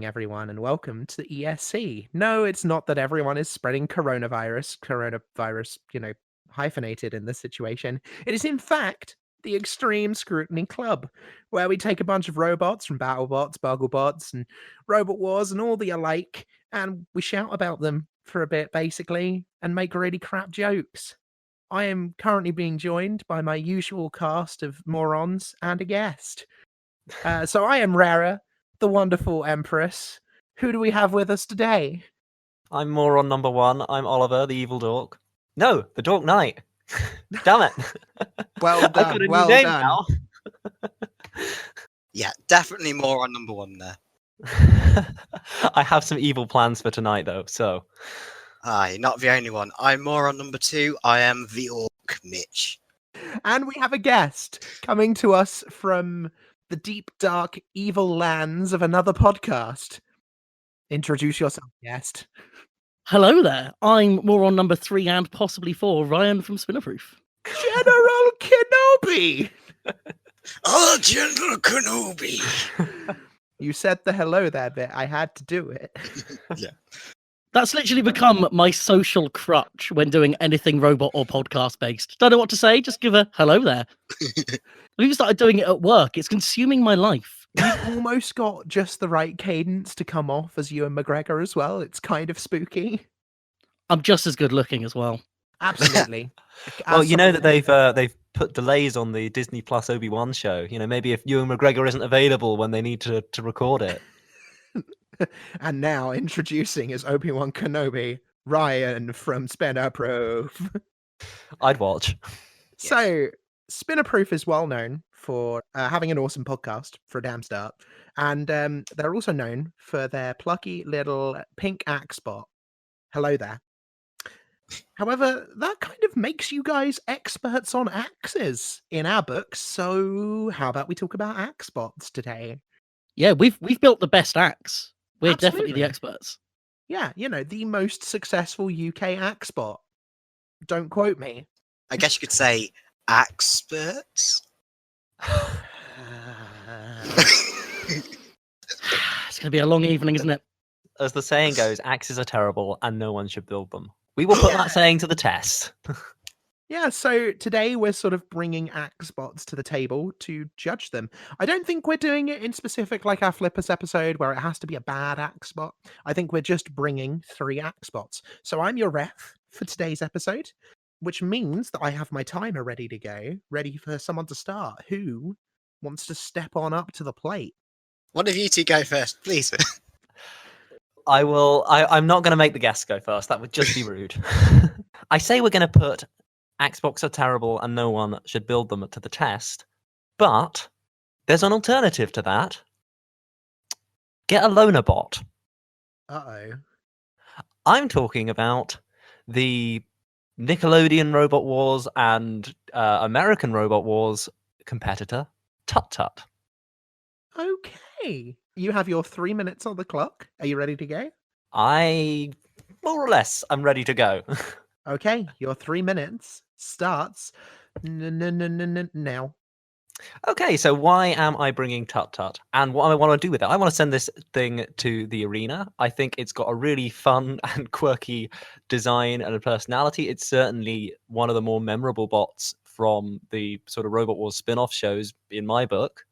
everyone, and welcome to the ESC. No, it's not that everyone is spreading coronavirus, hyphenated in this situation. It is, in fact, the Extreme Scrutiny Club, where we take a bunch of robots from BattleBots, BuggleBots, and Robot Wars, and all the alike, and we shout about them for a bit, basically, and make really crap jokes. I am currently being joined by my usual cast of morons and a guest. So I am Reira, the wonderful Empress. Who do we have with us today? I'm moron number one. I'm Oliver, the evil dork. No, the Dork Knight. Damn it. Well I've got done, a new well name done. now. Yeah, definitely moron number one there. I have some evil plans for tonight, though, so... Aye, not the only one. I'm moron number two. I am the Orc, Mitch. And we have a guest coming to us from the deep, dark, evil lands of another podcast. Introduce yourself, guest. Hello there. I'm moron number 3 and possibly 4, Ryan from Spinnerproof. General Kenobi! Oh, General Kenobi! You said the hello there bit. I had to do it. Yeah. That's literally become my social crutch when doing anything robot or podcast based. Don't know what to say, just give a hello there. I've even started doing it at work. It's consuming my life. You've almost got just the right cadence to come off as Ewan McGregor as well. It's kind of spooky. I'm just as good looking as well. Absolutely. Well, you know that they've put delays on the Disney Plus Obi-Wan show. You know, maybe if Ewan McGregor isn't available when they need to record it. And now introducing as Obi-Wan Kenobi, Ryan from Spinnerproof. I'd watch. So, Spinnerproof is well known for having an awesome podcast for a damn start. And they're also known for their plucky little pink axe bot. Hello there. However, that kind of makes you guys experts on axes in our books. So, how about we talk about axe bots today? Yeah, we've built the best axe. We're definitely Absolutely. the experts. Yeah, the most successful UK axe bot. Don't quote me. I guess you could say experts. It's going to be a long evening, isn't it? As the saying goes, axes are terrible and no one should build them. We will put that saying to the test. Yeah, so today we're sort of bringing axe bots to the table to judge them. I don't think we're doing it in specific like our Flippers episode where it has to be a bad axe bot. I think we're just bringing 3 axe bots. So I'm your ref for today's episode, which means that I have my timer ready to go, ready for someone to start. Who wants to step on up to the plate? One of you two go first, please. I will. I'm not going to make the guests go first. That would just be rude. I say we're going to put Xbox are terrible and no one should build them to the test, but there's an alternative to that. Get a loner bot. Uh-oh. I'm talking about the Nickelodeon Robot Wars and American Robot Wars competitor, Tuk-Tuk. Okay. You have your 3 minutes on the clock. Are you ready to go? I, more or less, I'm ready to go. Okay, your 3 minutes starts now. Okay, so why am I bringing Tut-Tut? And what I want to do with it, I want to send this thing to the arena. I think it's got a really fun and quirky design and a personality. It's certainly one of the more memorable bots from the sort of Robot Wars spin-off shows in my book.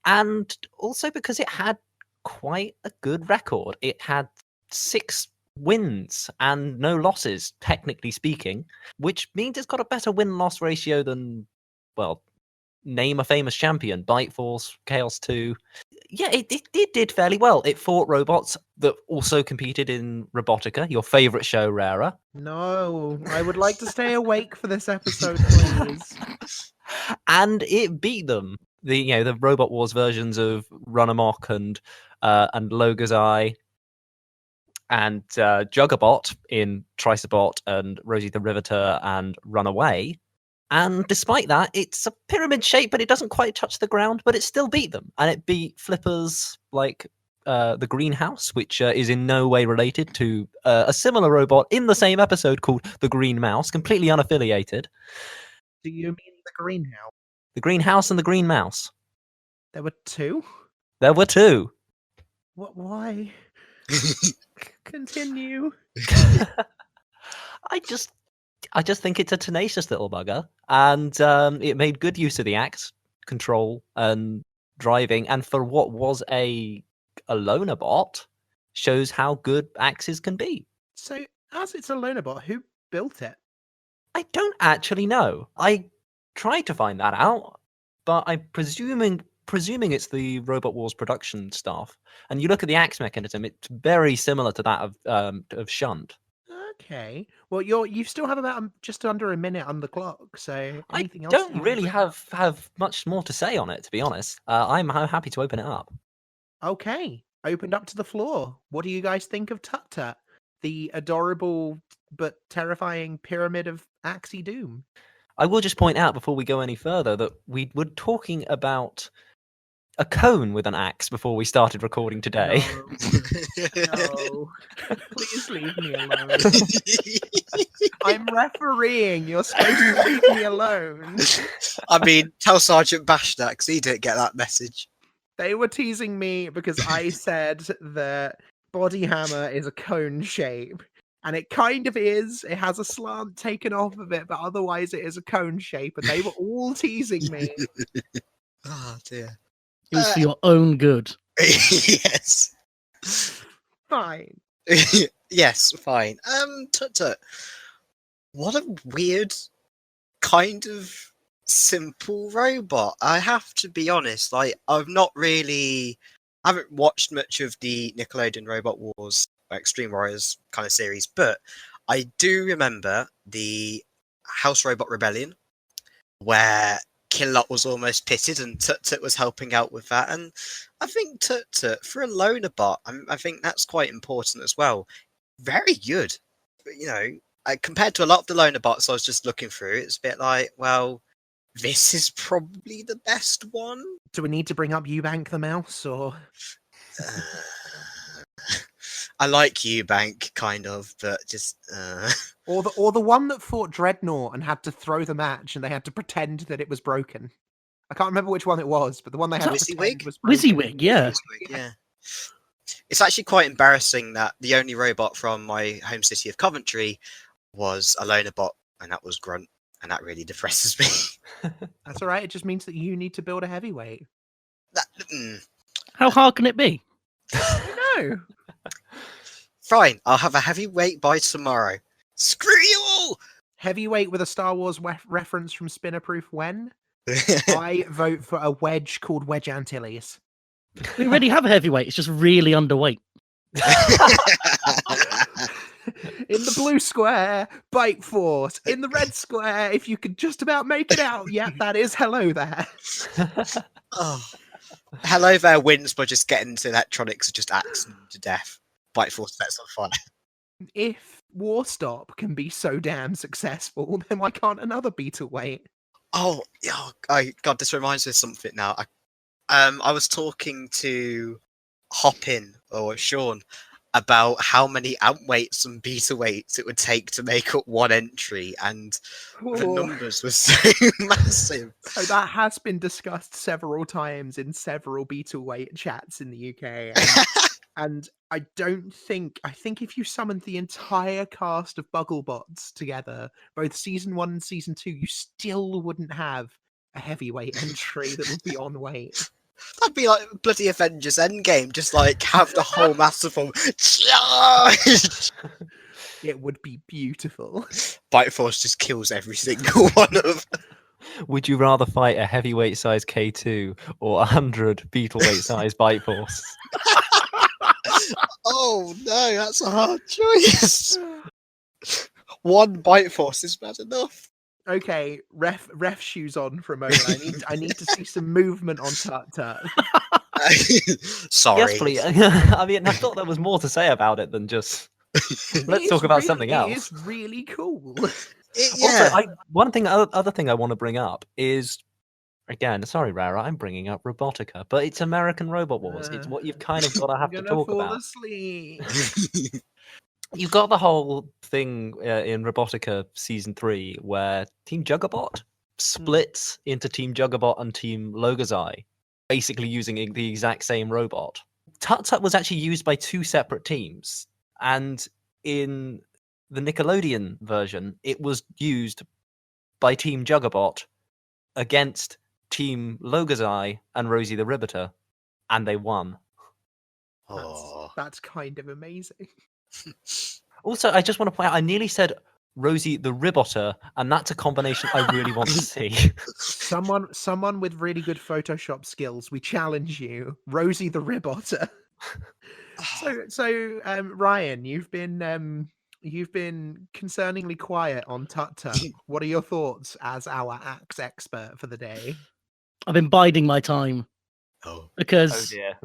And also because it had quite a good record. It had 6 wins and no losses, technically speaking, which means it's got a better win-loss ratio than, well, name a famous champion, Bite Force, Chaos 2. Yeah, it did fairly well. It fought robots that also competed in Robotica, your favourite show, Reira. No, I would like to stay awake for this episode, please. And it beat them. The Robot Wars versions of Run Amok and Loga's Eye and Juggerbot in Tricebot and Rosie the Riveter and Runaway. And despite that, it's a pyramid shape, but it doesn't quite touch the ground, but it still beat them. And it beat flippers like the Greenhouse, which is in no way related to a similar robot in the same episode called the Green Mouse, completely unaffiliated. Do you mean the Greenhouse? The Greenhouse and the Green Mouse. There were 2? There were 2. What? Why? Continue. I just think it's a tenacious little bugger, and it made good use of the axe control and driving, and for what was a loner bot, shows how good axes can be. So, as it's a loner bot, who built it? I don't actually know. I tried to find that out, but I'm presuming it's the Robot Wars production staff. And you look at the axe mechanism; it's very similar to that of Shunt. Okay. Well, you still have about just under a minute on the clock. So, I anything else? don't really have much more to say on it, to be honest. I'm happy to open it up. Okay. Opened up to the floor. What do you guys think of Tuk-Tuk, the adorable but terrifying pyramid of Axie Doom? I will just point out before we go any further that we were talking about a cone with an axe before we started recording today. No. Please leave me alone. I'm refereeing. You're supposed to leave me alone. I mean, tell Sergeant Bash that, 'cause he didn't get that message. They were teasing me because I said that Body Hammer is a cone shape. And it kind of is. It has a slant taken off of it, but otherwise it is a cone shape. And they were all teasing me. Oh, dear. It was for your own good. Yes. Fine. Yes, fine. Tut-Tut. What a weird kind of simple robot. I have to be honest, like I haven't watched much of the Nickelodeon Robot Wars or Extreme Warriors kind of series, but I do remember the House Robot Rebellion where Killot was almost pitted and Tut-Tut was helping out with that. And I think Tut-Tut, for a loner bot, I think that's quite important as well. Very good. You know, compared to a lot of the loner bots I was just looking through, it's a bit like, well, this is probably the best one. Do we need to bring up Eubank the mouse, or I like Eubank, kind of, but just or the one that fought Dreadnought and had to throw the match and they had to pretend that it was broken? I can't remember which one it was, but the one they had to Wizzywig? pretend was broken. Wizzywig, yeah. yeah. It's actually quite embarrassing that the only robot from my home city of Coventry was a loner bot, and that was Grunt, and that really depresses me. That's all right. It just means that you need to build a heavyweight. How hard can it be? No. Fine, I'll have a heavyweight by tomorrow. Screw you all! Heavyweight with a Star Wars reference from Spinnerproof when? I vote for a wedge called Wedge Antilles. We already have a heavyweight. It's just really underweight. In the blue square, Bite Force. In the red square, if you could just about make it out, yeah, that is Hello There. Oh. Hello There wins by just getting into electronics and just axing them to death. Bite Force sets on fire. If Warstop can be so damn successful, then why can't another Beetleweight? Oh, God, this reminds me of something now. I was talking to Hopin or Sean about how many amp weights and beta weights it would take to make up one entry, and the numbers were so massive. So that has been discussed several times in several Beetleweight chats in the UK. And I think if you summoned the entire cast of Bugglebots together, both season 1 and season 2, you still wouldn't have a heavyweight entry that would be on weight. That'd be like bloody Avengers Endgame, just like have the whole massive charge. It would be beautiful. Bite Force just kills every single one of them. Would you rather fight a heavyweight size K2 or 100 Beetleweight size Bite Force? Oh no, that's a hard choice. One Bite Force is bad enough. Okay, ref shoes on for a moment. I need to see some movement on Tuk-Tuk. Sorry. Yes, please. I mean, I thought there was more to say about it than just let's talk about something else. It is really cool. Yeah. Also, other thing I want to bring up is, again, sorry, Reira, I'm bringing up Robotica, but it's American Robot Wars. It's what you've kind of got to have to talk about. Asleep. You've got the whole thing in Robotica Season 3 where Team Juggerbot splits into Team Juggerbot and Team Logazai, basically using the exact same robot. Tut-Tut was actually used by 2 separate teams, and in the Nickelodeon version, it was used by Team Juggerbot against Team Logazai and Rosie the Riveter, and they won. Oh. That's kind of amazing. Also, I just want to point out, I nearly said Rosie the Ribotter, and that's a combination I really want to see. Someone with really good Photoshop skills, we challenge you, Rosie the Ribotter. So, Ryan, you've been concerningly quiet on Tut-Tut. What are your thoughts as our axe expert for the day? I've been biding my time Oh. because dear.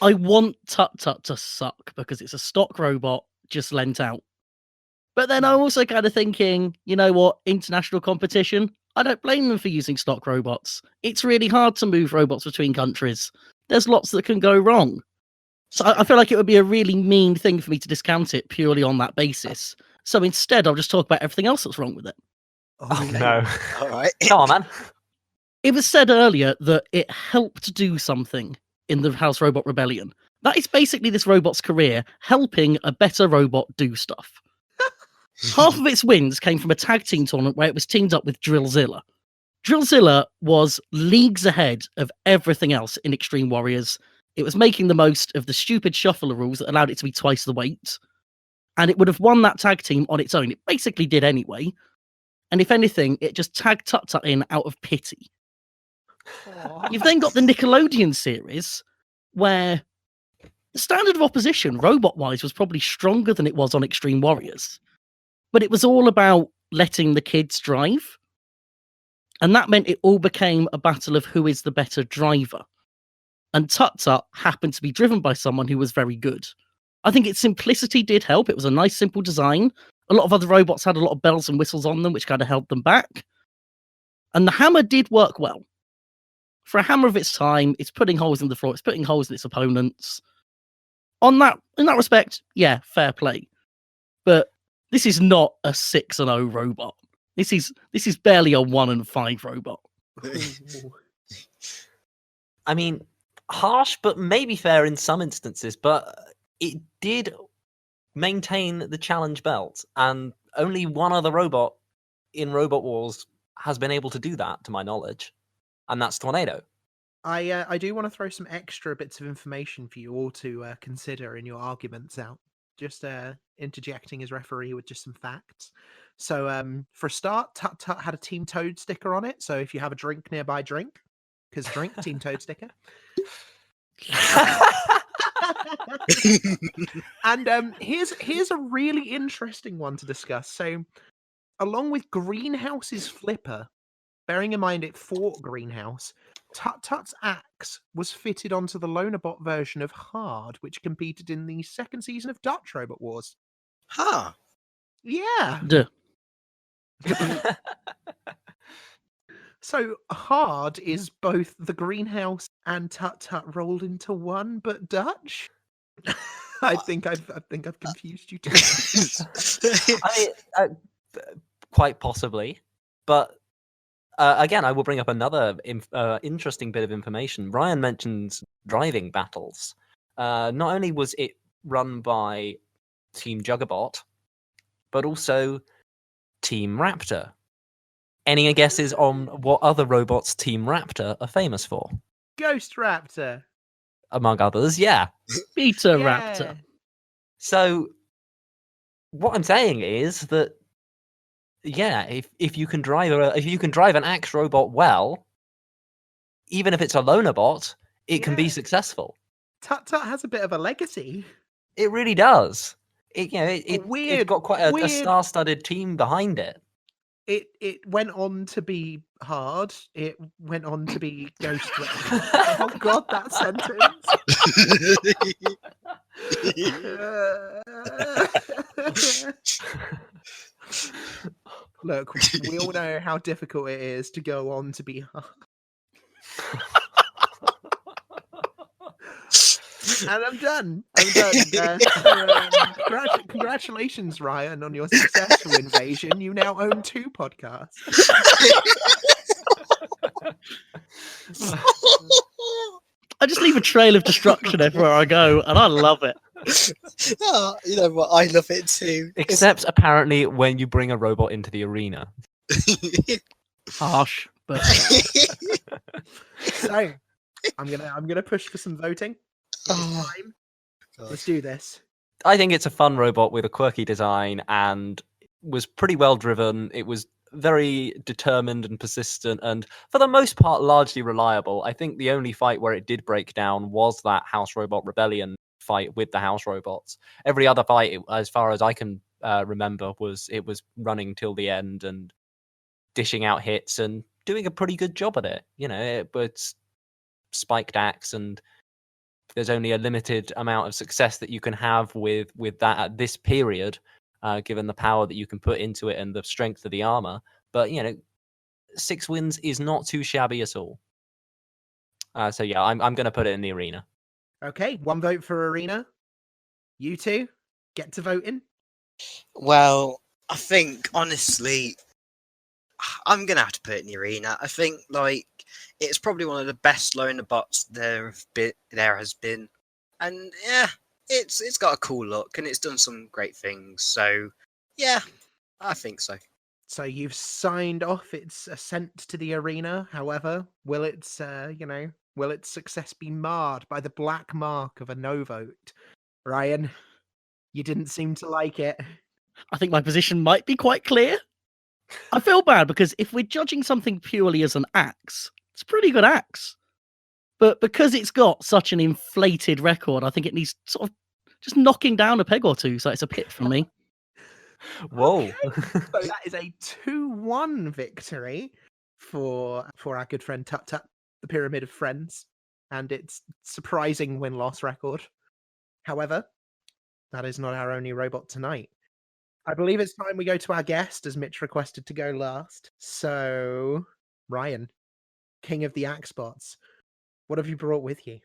I want Tut-Tut to suck because it's a stock robot just lent out. But then I'm also kind of thinking, you know what, international competition, I don't blame them for using stock robots. It's really hard to move robots between countries. There's lots that can go wrong. So I feel like it would be a really mean thing for me to discount it purely on that basis. So instead, I'll just talk about everything else that's wrong with it. Oh, no. All right. Come on, man. It was said earlier that it helped do something in the House Robot Rebellion. That is basically this robot's career, helping a better robot do stuff. Half of its wins came from a tag team tournament where it was teamed up with Drillzilla. Drillzilla was leagues ahead of everything else in Extreme Warriors. It was making the most of the stupid shuffler rules that allowed it to be twice the weight. And it would have won that tag team on its own. It basically did anyway. And if anything, it just tagged Tut-Tut in out of pity. You've then got the Nickelodeon series, where the standard of opposition, robot-wise, was probably stronger than it was on Extreme Warriors. But it was all about letting the kids drive. And that meant it all became a battle of who is the better driver. And Tut-Tut happened to be driven by someone who was very good. I think its simplicity did help. It was a nice, simple design. A lot of other robots had a lot of bells and whistles on them, which kind of held them back. And the hammer did work well. For a hammer of its time, it's putting holes in the floor, it's putting holes in its opponents. In that respect, yeah, fair play. But this is not a 6-0 robot. This is barely a 1-5 robot. I mean, harsh, but maybe fair in some instances, but it did maintain the challenge belt, and only one other robot in Robot Wars has been able to do that, to my knowledge, and that's Tornado. I do want to throw some extra bits of information for you all to consider in your arguments out. Just interjecting as referee with just some facts. So for a start, Tut-Tut had a Team Toad sticker on it. So if you have a drink nearby, drink. Because drink, Team Toad sticker. And here's a really interesting one to discuss. So along with Greenhouse's flipper, bearing in mind it fought Greenhouse, Tut-Tut's axe was fitted onto the Lonerbot version of Hard, which competed in the second season of Dutch Robot Wars. Huh. Yeah. Duh. So Hard is both the Greenhouse and Tut-Tut rolled into one, but Dutch. I think I've confused you too. I mean, quite possibly, but again, I will bring up another interesting bit of information. Ryan mentions driving battles. Not only was it run by Team Juggerbot, but also Team Raptor. Any guesses on what other robots Team Raptor are famous for? Ghost Raptor. Among others, yeah. Beta Yeah. Raptor. So, what I'm saying is that, yeah, if you can drive an axe robot well, even if it's a loner bot, it can be Yeah. successful. Tut-Tut has a bit of a legacy. It really does. It's Weird- got quite a weird- star-studded team behind it. It went on to be Hard. It went on to be Ghost Raptor. Oh God, that sentence. Look, we all know how difficult it is to go on to be Hard. And I'm done. Congratulations, Ryan, on your successful invasion. You now own 2 podcasts. I just leave a trail of destruction everywhere I go, and I love it. Oh, you know what? I love it too. Except apparently when you bring a robot into the arena. Harsh, but So, I'm gonna push for some voting. Oh, Time. God. Let's do this. I think it's a fun robot with a quirky design and was pretty well driven. It was very determined and persistent, and for the most part, largely reliable. I think the only fight where it did break down was that House Robot Rebellion fight with the House Robots. Every other fight, as far as I can remember, it was running till the end and dishing out hits and doing a pretty good job at it. You know, it's spiked axe, and there's only a limited amount of success that you can have with that at this period, given the power that you can put into it and the strength of the armor. But 6 wins is not too shabby at all. So yeah, I'm going to put it in the arena. Okay, 1 vote for Arena. You two get to voting. Well, I think honestly, I'm gonna have to put it in the arena. I think it's probably one of the best loner bots there has been, and yeah, it's got a cool look and it's done some great things. So yeah, I think so. So you've signed off its ascent to the arena. However, will its will its success be marred by the black mark of a no vote? Ryan, you didn't seem to like it. I think my position might be quite clear. I feel bad because if we're judging something purely as an axe, it's a pretty good axe. But because it's got such an inflated record, I think it needs sort of just knocking down a peg or two. So it's a pit from me. Whoa. So that is a 2-1 victory for our good friend Tuk-Tuk, the Pyramid of Friends, and its surprising win-loss record. However, that is not our only robot tonight. I believe it's time we go to our guest, as Mitch requested to go last. So, Ryan, king of the axe bots, what have you brought with you?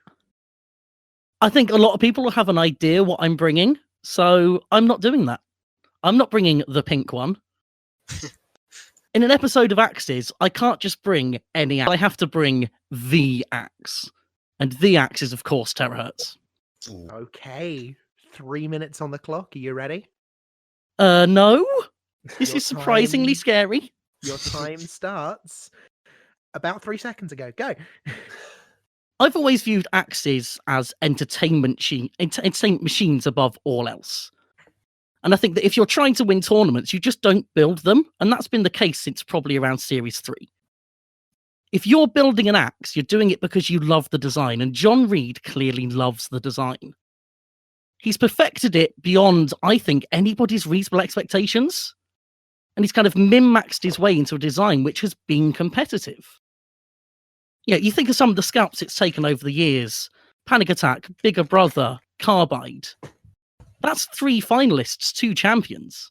I think a lot of people will have an idea what I'm bringing, so I'm not doing that. I'm not bringing the pink one. In an episode of Axes, I can't just bring any axe. I have to bring the axe. And the axe is, of course, Terahertz. Okay, 3 minutes on the clock. Are you ready? No. This Your is surprisingly time- scary. Your time starts about 3 seconds ago. Go. I've always viewed axes as entertainment machines above all else. And I think that if you're trying to win tournaments, you just don't build them. And that's been the case since probably around Series 3. If you're building an axe, you're doing it because you love the design. And John Reid clearly loves the design. He's perfected it beyond, I think, anybody's reasonable expectations. And he's kind of min-maxed his way into a design which has been competitive. Yeah, you think of some of the scalps it's taken over the years. Panic Attack, Bigger Brother, Carbide. That's 3 finalists, 2 champions.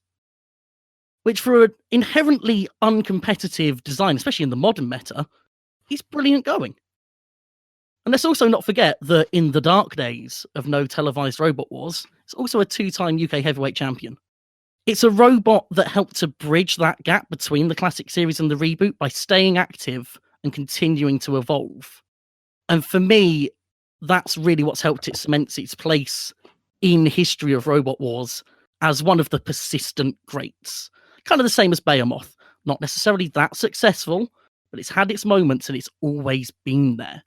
Which for an inherently uncompetitive design, especially in the modern meta, is brilliant going. And let's also not forget that in the dark days of no televised Robot Wars, it's also a 2-time UK heavyweight champion. It's a robot that helped to bridge that gap between the classic series and the reboot by staying active and continuing to evolve. And for me, that's really what's helped it cement its place in history of Robot Wars as one of the persistent greats. Kind of the same as Behemoth. Not necessarily that successful, but it's had its moments and it's always been there.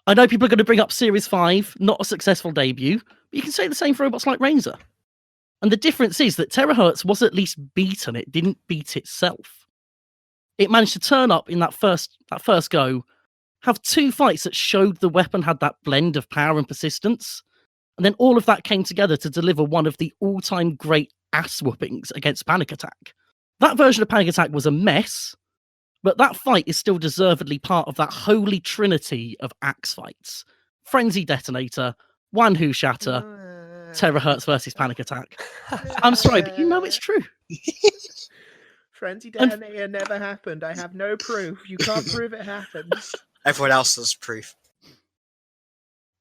I know people are going to bring up Series 5, not a successful debut, but you can say the same for robots like Reira. And the difference is that Terahertz was at least beaten, it didn't beat itself. It managed to turn up in that first go, have 2 fights that showed the weapon had that blend of power and persistence, and then all of that came together to deliver one of the all-time great ass whoopings against Panic Attack. That version of Panic Attack was a mess, but that fight is still deservedly part of that holy trinity of axe fights. Frenzy Detonator, Wanhu Shatter, Terahertz versus Panic Attack. I'm sorry, but you know it's true. Frenzy Detonator never happened. I have no proof. You can't prove it happened. Everyone else has proof.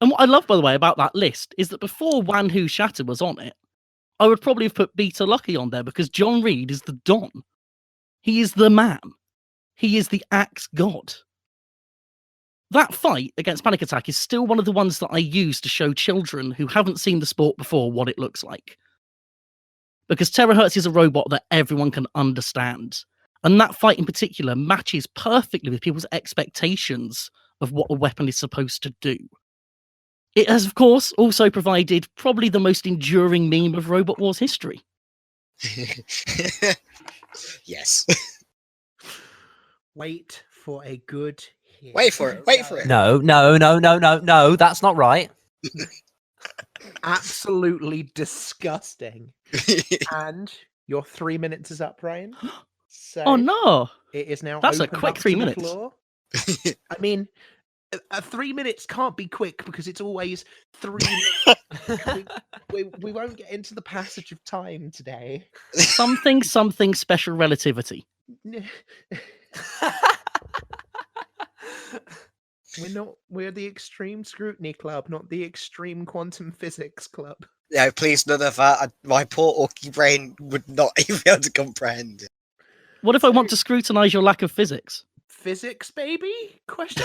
And what I love, by the way, about that list is that before Wanhu Shatter was on it, I would probably have put Beta Lucky on there because John Reid is the Don. He is the man. He is the axe god. That fight against Panic Attack is still one of the ones that I use to show children who haven't seen the sport before what it looks like. Because Terahertz is a robot that everyone can understand. And that fight in particular matches perfectly with people's expectations of what a weapon is supposed to do. It has, of course, also provided probably the most enduring meme of Robot Wars history. Yes. Wait for a good hit. Wait for it. Wait for it. No, that's not right. Absolutely disgusting. And your 3 minutes is up, Ryan. So Oh no! it is now. That's a opened quick up 3 to the minutes. floor. I mean, 3 minutes can't be quick because it's always 3 minutes. we won't get into the passage of time today. Something special relativity. We're the Extreme Scrutiny Club, not the Extreme Quantum Physics Club. No, please, none of that. My poor orky brain would not even be able to comprehend it. What if I want to scrutinize your lack of physics? Physics, baby? Question.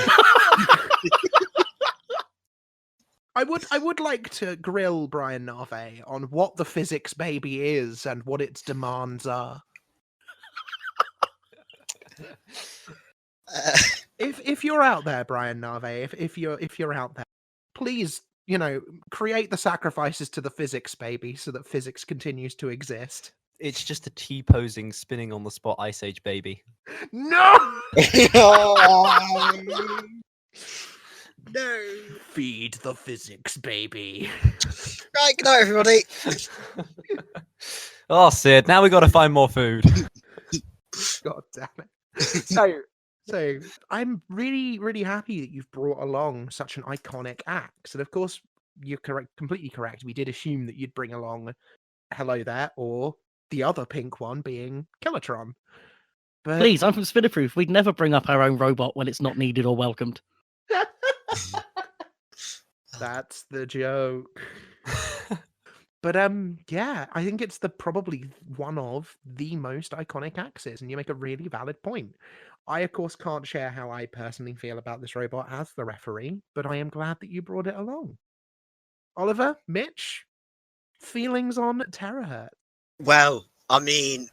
I would like to grill Brian Narve on what the physics baby is and what its demands are. If you're out there, Brian Narve, if you're out there, please, create the sacrifices to the physics baby so that physics continues to exist. It's just a T-posing, spinning on the spot Ice Age baby. No! No. Feed the physics baby. Right, good night, everybody. Oh, Sid, now we got to find more food. God damn it. So I'm really, really happy that you've brought along such an iconic axe. And of course, you're completely correct. We did assume that you'd bring along Hello There, or the other pink one being Killatron. But Please, I'm from Spinnerproof. We'd never bring up our own robot when it's not needed or welcomed. that's the joke. But yeah, I think it's probably one of the most iconic axes, and you make a really valid point. I, of course, can't share how I personally feel about this robot as the referee, but I am glad that you brought it along. Oliver, Mitch, feelings on Terahertz? Well, I mean,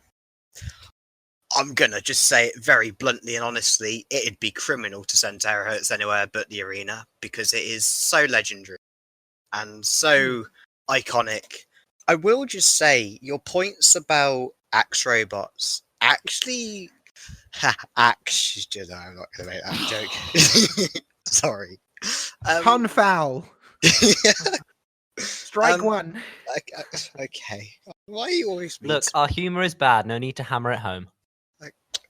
I'm gonna just say it very bluntly and honestly. It'd be criminal to send Terahertz anywhere but the arena because it is so legendary and so iconic. I will just say your points about axe robots actually. Axe. No, I'm not gonna make that joke. Sorry. Pun foul. Strike one. Okay. Why are you always mean Look, to- our humour is bad. No need to hammer it home.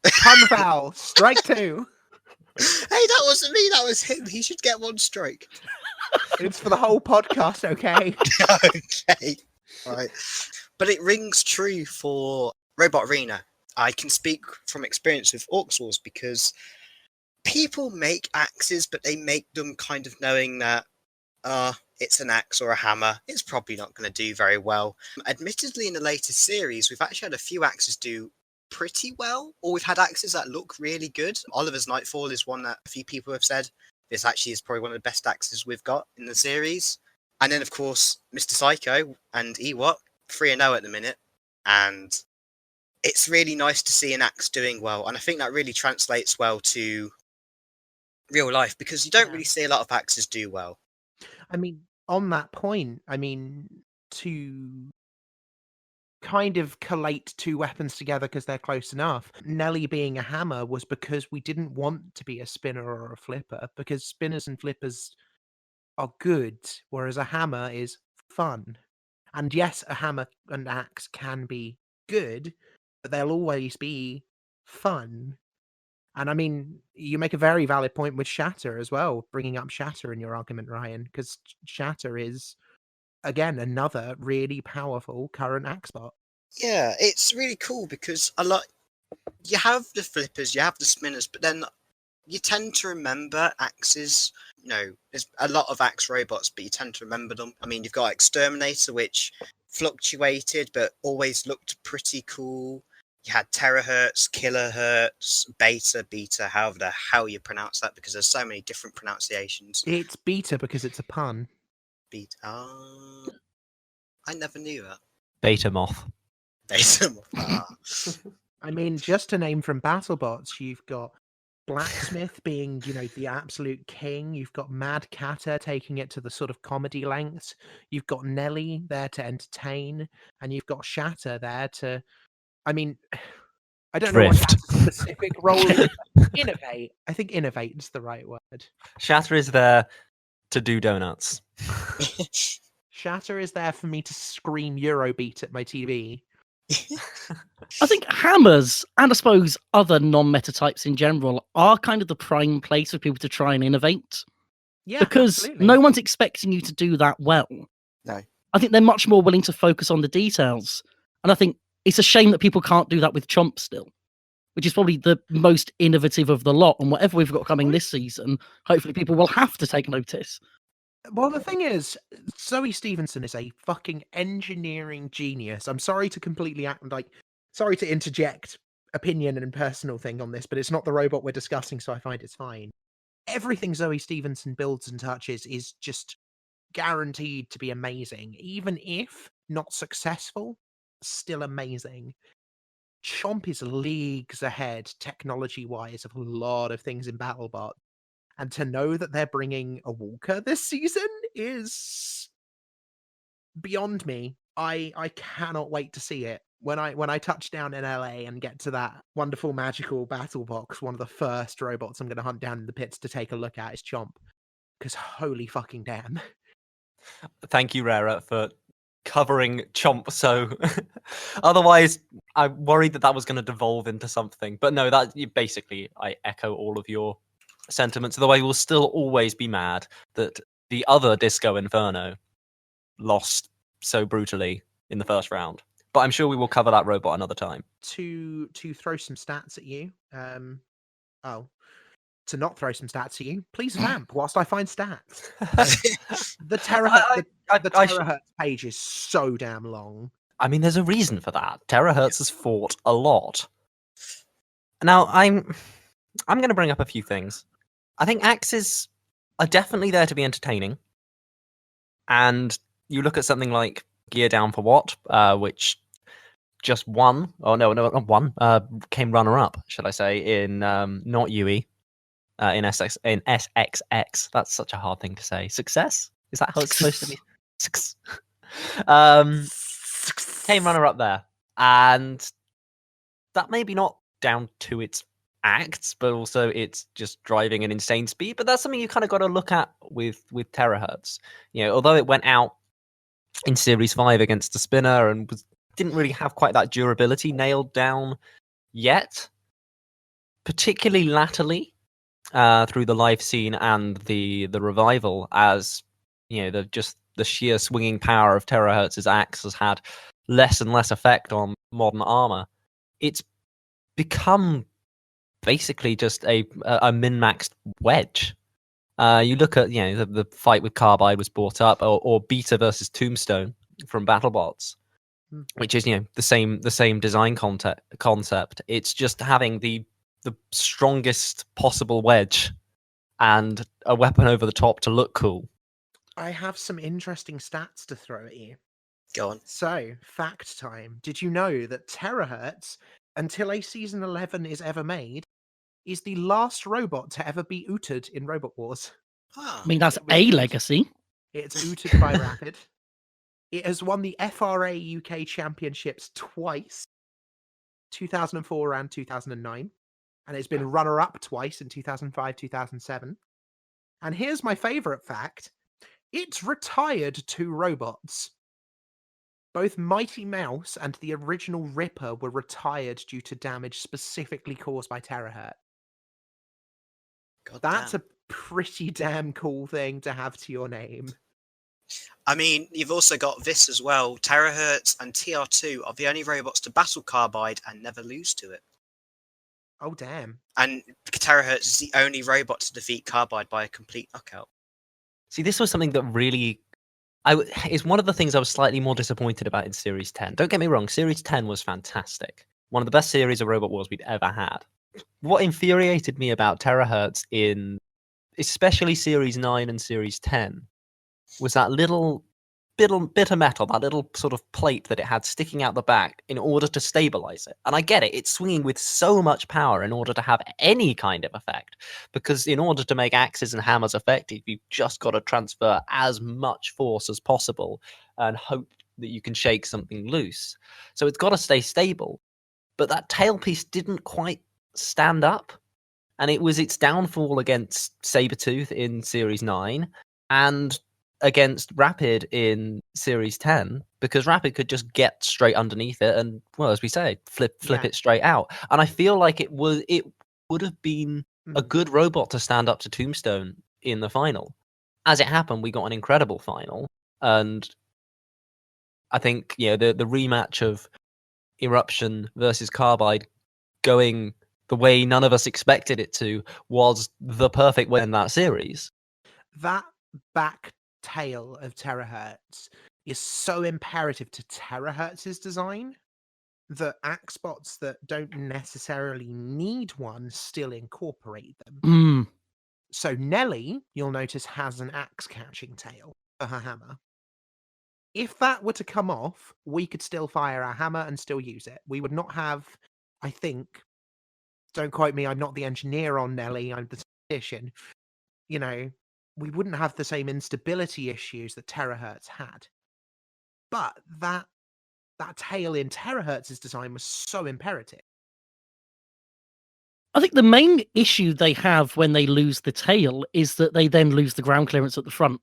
Pun foul. Strike two. Hey, that wasn't me. That was him. He should get one strike. It's for the whole podcast, okay? Okay. All right. But it rings true for Robot Arena. I can speak from experience with Orcs Wars because people make axes, but they make them kind of knowing that it's an axe or a hammer. It's probably not going to do very well. Admittedly, in the latest series, we've actually had a few axes do pretty well, or we've had axes that look really good. Oliver's Nightfall is one that a few people have said this actually is probably one of the best axes we've got in the series. And then, of course, Mr. Psycho and Ewok, 3-0 at the minute. And it's really nice to see an axe doing well. And I think that really translates well to real life because you don't really see a lot of axes do well. I mean, on that point, to kind of collate two weapons together because they're close enough. Nelly being a hammer was because we didn't want to be a spinner or a flipper, because spinners and flippers are good, whereas a hammer is fun. And yes, a hammer and axe can be good, but they'll always be fun. And I mean, you make a very valid point with Shatter as well, bringing up Shatter in your argument, Ryan, because Shatter is, again, another really powerful current axe bot. Yeah, it's really cool because you have the flippers, you have the spinners, but then you tend to remember axes. There's a lot of axe robots, but you tend to remember them. I mean, you've got Exterminator, which fluctuated, but always looked pretty cool. you had Terahertz, Kilohertz, Beta, however the hell you pronounce that, because there's so many different pronunciations. It's beta because it's a pun. Beta. I never knew that. Beta moth. Beta. I mean, just to name from BattleBots, you've got Blacksmith being, the absolute king. You've got Mad Catter taking it to the sort of comedy lengths. You've got Nelly there to entertain, and you've got Shatter there to. I mean, I don't know what Drift. Shatter's specific role is. Innovate. I think innovate is the right word. Shatter is there to do donuts. Shatter is there for me to scream Eurobeat at my TV. I think hammers, and I suppose other non-meta types in general, are kind of the prime place for people to try and innovate. Yeah, Because absolutely. no one's expecting you to do that well. No. I think they're much more willing to focus on the details. And I think it's a shame that people can't do that with Chomp still, which is probably the most innovative of the lot. And whatever we've got coming this season, hopefully people will have to take notice. Well, the thing is, Zoe Stevenson is a fucking engineering genius. I'm sorry to completely sorry to interject opinion and personal thing on this, but it's not the robot we're discussing, so I find it's fine. Everything Zoe Stevenson builds and touches is just guaranteed to be amazing, even if not successful, still amazing. Chomp is leagues ahead technology-wise of a lot of things in BattleBot. And to know that they're bringing a Walker this season is beyond me. I cannot wait to see it. When I touch down in LA and get to that wonderful magical battle box, one of the first robots I'm going to hunt down in the pits to take a look at is Chomp. Because holy fucking damn. Thank you, Reira, for covering Chomp. So otherwise, I worried that was going to devolve into something. But no, basically, I echo all of your sentiments. Although I will still always be mad that the other Disco Inferno lost so brutally in the first round. But I'm sure we will cover that robot another time. To throw some stats at you. To not throw some stats at you, please vamp whilst I find stats. The Terahertz page is so damn long. I mean, there's a reason for that. Terahertz has fought a lot. Now, I'm going to bring up a few things. I think axes are definitely there to be entertaining. And you look at something like Gear Down for What, which just won. Oh, no, not won. Came runner-up, should I say, in not UE. In SXX. That's such a hard thing to say. Success? Is that how it's supposed to be? Came runner-up there. And that may be not down to its acts, but also it's just driving an insane speed. But that's something you kind of got to look at with Terahertz. Although it went out in Series 5 against the Spinner and didn't really have quite that durability nailed down yet, particularly latterly through the live scene and the revival, as the sheer swinging power of Terahertz's axe has had less and less effect on modern armor. It's become basically just a min-maxed wedge. You look at the fight with Carbide was brought up, or Beta versus Tombstone from BattleBots, which is the same design concept. It's just having the strongest possible wedge and a weapon over the top to look cool. I have some interesting stats to throw at you. Go on. So, fact time. Did you know that Terahertz, until a Season 11 is ever made, is the last robot to ever be ooted in Robot Wars? Ah, I mean, that's a legacy. It's ooted by Rapid. It has won the FRA UK Championships twice, 2004 and 2009. And it's been runner-up twice in 2005, 2007. And here's my favourite fact. It's retired 2 robots. Both Mighty Mouse and the original Ripper were retired due to damage specifically caused by Terahertz. That's a pretty damn cool thing to have to your name. I mean, you've also got this as well. Terahertz and TR2 are the only robots to battle Carbide and never lose to it. Oh, damn. And Terahertz is the only robot to defeat Carbide by a complete knockout. See, this was something that really... it's one of the things I was slightly more disappointed about in Series 10. Don't get me wrong, Series 10 was fantastic. One of the best series of Robot Wars we'd ever had. What infuriated me about Terahertz in especially Series 9 and Series 10 was that little bit of metal, that little sort of plate that it had sticking out the back in order to stabilize it. And I get it, it's swinging with so much power in order to have any kind of effect. Because in order to make axes and hammers effective, you've just got to transfer as much force as possible and hope that you can shake something loose. So it's got to stay stable. But that tailpiece didn't quite stand up. And it was its downfall against Sabretooth in Series 9 and against Rapid in Series 10, because Rapid could just get straight underneath it and, well, as we say, flip it straight out. And I feel like it would have been a good robot to stand up to Tombstone in the final. As it happened, we got an incredible final. And I think, the rematch of Eruption versus Carbide going the way none of us expected it to was the perfect way in that series. That back tail of Terahertz is so imperative to Terahertz's design that axe bots that don't necessarily need one still incorporate them. So Nelly, you'll notice, has an axe catching tail for her hammer. If that were to come off, we could still fire our hammer and still use it. We would not have, I think, don't quote me, I'm not the engineer on Nelly, I'm the statistician. We wouldn't have the same instability issues that Terahertz had. But that tail in Terahertz's design was so imperative. I think the main issue they have when they lose the tail is that they then lose the ground clearance at the front.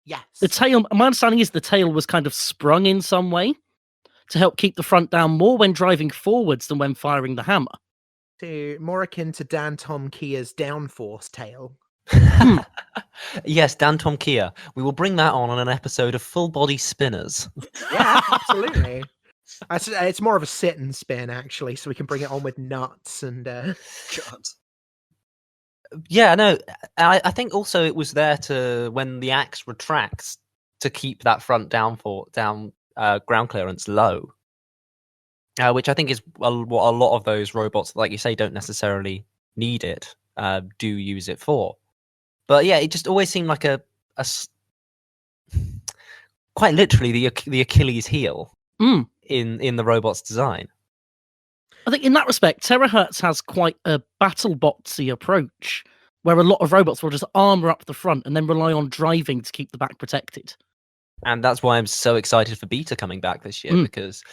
Yes. The tail, my understanding is the tail was kind of sprung in some way to help keep the front down more when driving forwards than when firing the hammer. More akin to Dan Tom Kia's downforce tail. Yes, Dan Tom Kia. We will bring that on an episode of Full Body Spinners. Yeah, absolutely. It's more of a sit and spin, actually, so we can bring it on with nuts and... God. Yeah, no, I think also it was there to, when the axe retracts, to keep that front ground clearance low. Which I think is what a lot of those robots, like you say, don't necessarily need it, do use it for. But yeah, it just always seemed like quite literally the Achilles heel in the robot's design. I think in that respect, Terahertz has quite a battle-botsy approach, where a lot of robots will just armor up the front and then rely on driving to keep the back protected. And that's why I'm so excited for Beta coming back this year, because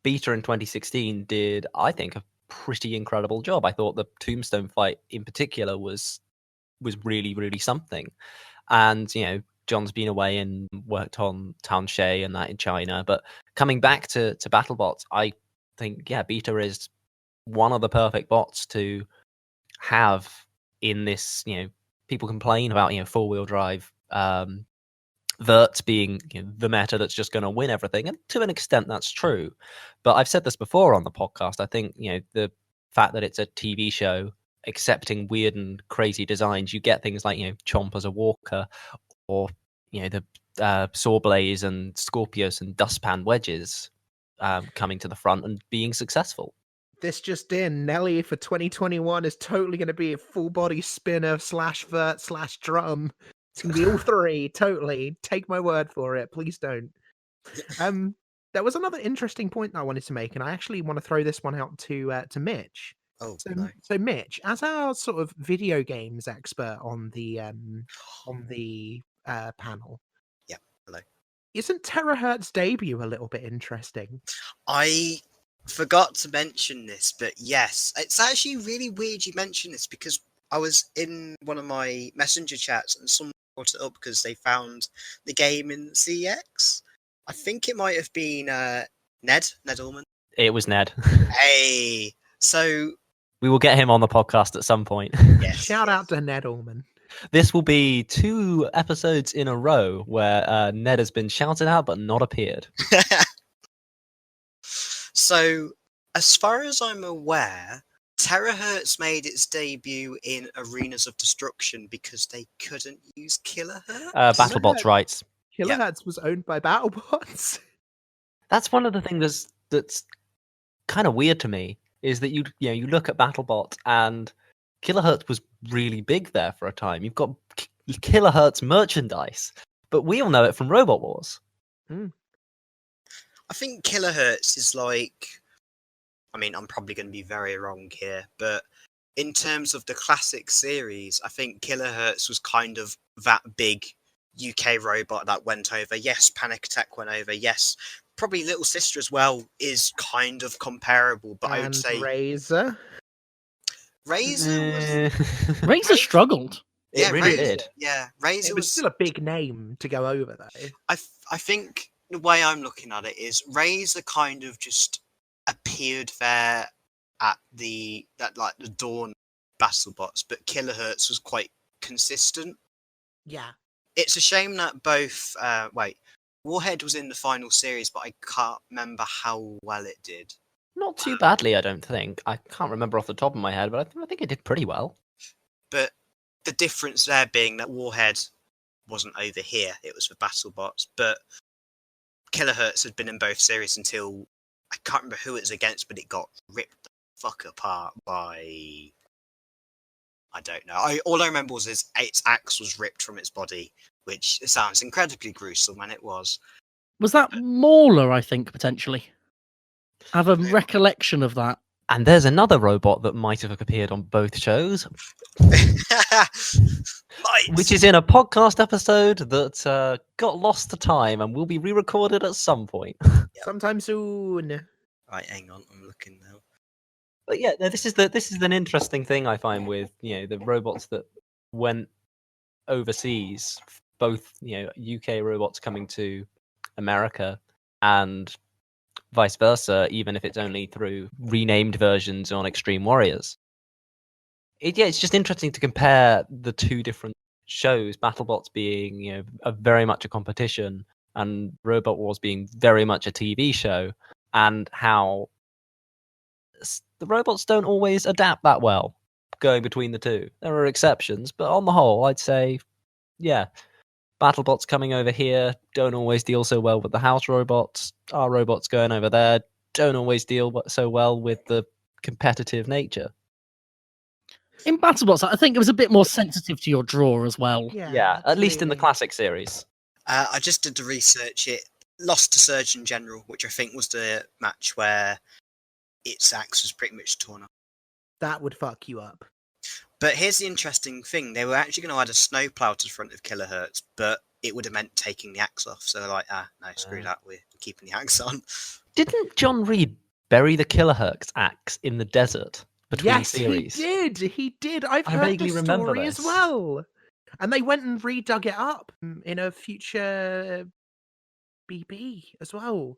Beta in 2016 did, I think, a pretty incredible job. I thought the Tombstone fight in particular was really, really something. And, John's been away and worked on Tanshe and that in China. But coming back to BattleBots, I think, Beta is one of the perfect bots to have in this, people complain about, four-wheel drive Verts being the meta that's just going to win everything, and to an extent that's true. But I've said this before on the podcast. I think the fact that it's a TV show accepting weird and crazy designs, you get things like Chomp as a walker, or the Sawblaze and Scorpius and Dustpan wedges coming to the front and being successful. This just in, Nelly for 2021 is totally going to be a full body spinner / vert / drum. It's going to be all three, totally. Take my word for it. Please don't. There was another interesting point that I wanted to make, and I actually want to throw this one out to Mitch. Oh, no. So Mitch, as our sort of video games expert on the panel, yeah, hello. Isn't Terahertz debut a little bit interesting? I forgot to mention this, but yes, it's actually really weird you mentioned this, because I was in one of my messenger chats and someone brought it up because they found the game in CX. I think it might have been Ned Ullman. It was Ned. Hey, so we will get him on the podcast at some point. Yes, Shout out to Ned Ullman. This will be 2 episodes in a row where Ned has been shouted out but not appeared. So, as far as I'm aware, Terahertz made its debut in Arenas of Destruction because they couldn't use Kilohertz. BattleBots rights. Kilohertz was owned by BattleBots. That's one of the things that's kind of weird to me is that you look at BattleBot and Kilohertz was really big there for a time. You've got Kilohertz merchandise, but we all know it from Robot Wars. I think Kilohertz is like, I mean, I'm probably going to be very wrong here, but in terms of the classic series, I think Kilohertz was kind of that big UK robot that went over. Yes, Panic Attack went over. Yes, probably Little Sister as well is kind of comparable, but I would And say Razor. Razor was... It Razor struggled. really Razor, did. Yeah, Razor It was still a big name to go over, though. I think the way I'm looking at it is Razor kind of just appeared there at the dawn BattleBots, but Kilohertz was quite consistent. Yeah. It's a shame that both Warhead was in the final series, but I can't remember how well it did. Not too badly, I don't think. I can't remember off the top of my head, but I think it did pretty well. But the difference there being that Warhead wasn't over here, it was for BattleBots, but Kilohertz had been in both series until I can't remember who it was against, but it got ripped the fuck apart by... I don't know. All I remember was its axe was ripped from its body, which sounds incredibly gruesome, and it was. Was that Mauler, I think, potentially? I have a recollection of that. And there's another robot that might have appeared on both shows, which is in a podcast episode that got lost to time and will be re-recorded at some point. Sometime soon. Right, hang on, I'm looking now. But yeah, no, this is an interesting thing I find with the robots that went overseas, both UK robots coming to America and vice versa, even if it's only through renamed versions on Extreme Warriors. It's just interesting to compare the two different shows, BattleBots being very much a competition and Robot Wars being very much a TV show, and how the robots don't always adapt that well going between the two. There are exceptions, but on the whole, I'd say, yeah, BattleBots coming over here don't always deal so well with the house robots. Our robots going over there don't always deal so well with the competitive nature. In BattleBots, I think it was a bit more sensitive to your draw as well. Yeah, at least in the classic series. I just did the research. It lost to Surgeon General, which I think was the match where its axe was pretty much torn off. That would fuck you up. But here's the interesting thing. They were actually going to add a snowplow to the front of Kilohertz, but it would have meant taking the axe off. So they're like, no, screw that. We're keeping the axe on. Didn't John Reid bury the Kilohertz axe in the desert between Yes, series? he did. I vaguely heard this remember story as this. well. And they went and redug it up in a future BB as well.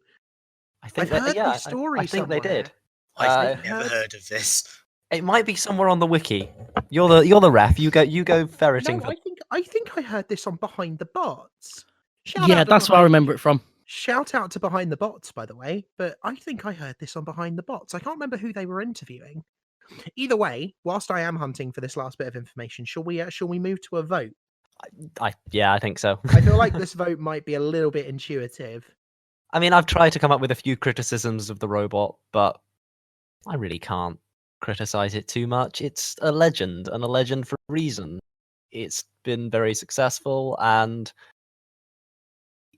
I think I've heard this story I think they did. I've never heard of this. It might be somewhere on the wiki. You're the ref. You go ferreting. No, I think I heard this on Behind the Bots. Yeah, that's where I remember it from. Shout out to Behind the Bots, by the way. But I think I heard this on Behind the Bots. I can't remember who they were interviewing. Either way, whilst I am hunting for this last bit of information, shall we move to a vote? I think so. I feel like this vote might be a little bit intuitive. I mean, I've tried to come up with a few criticisms of the robot, but I really can't criticize it too much. It's a legend, and a legend for a reason. It's been very successful and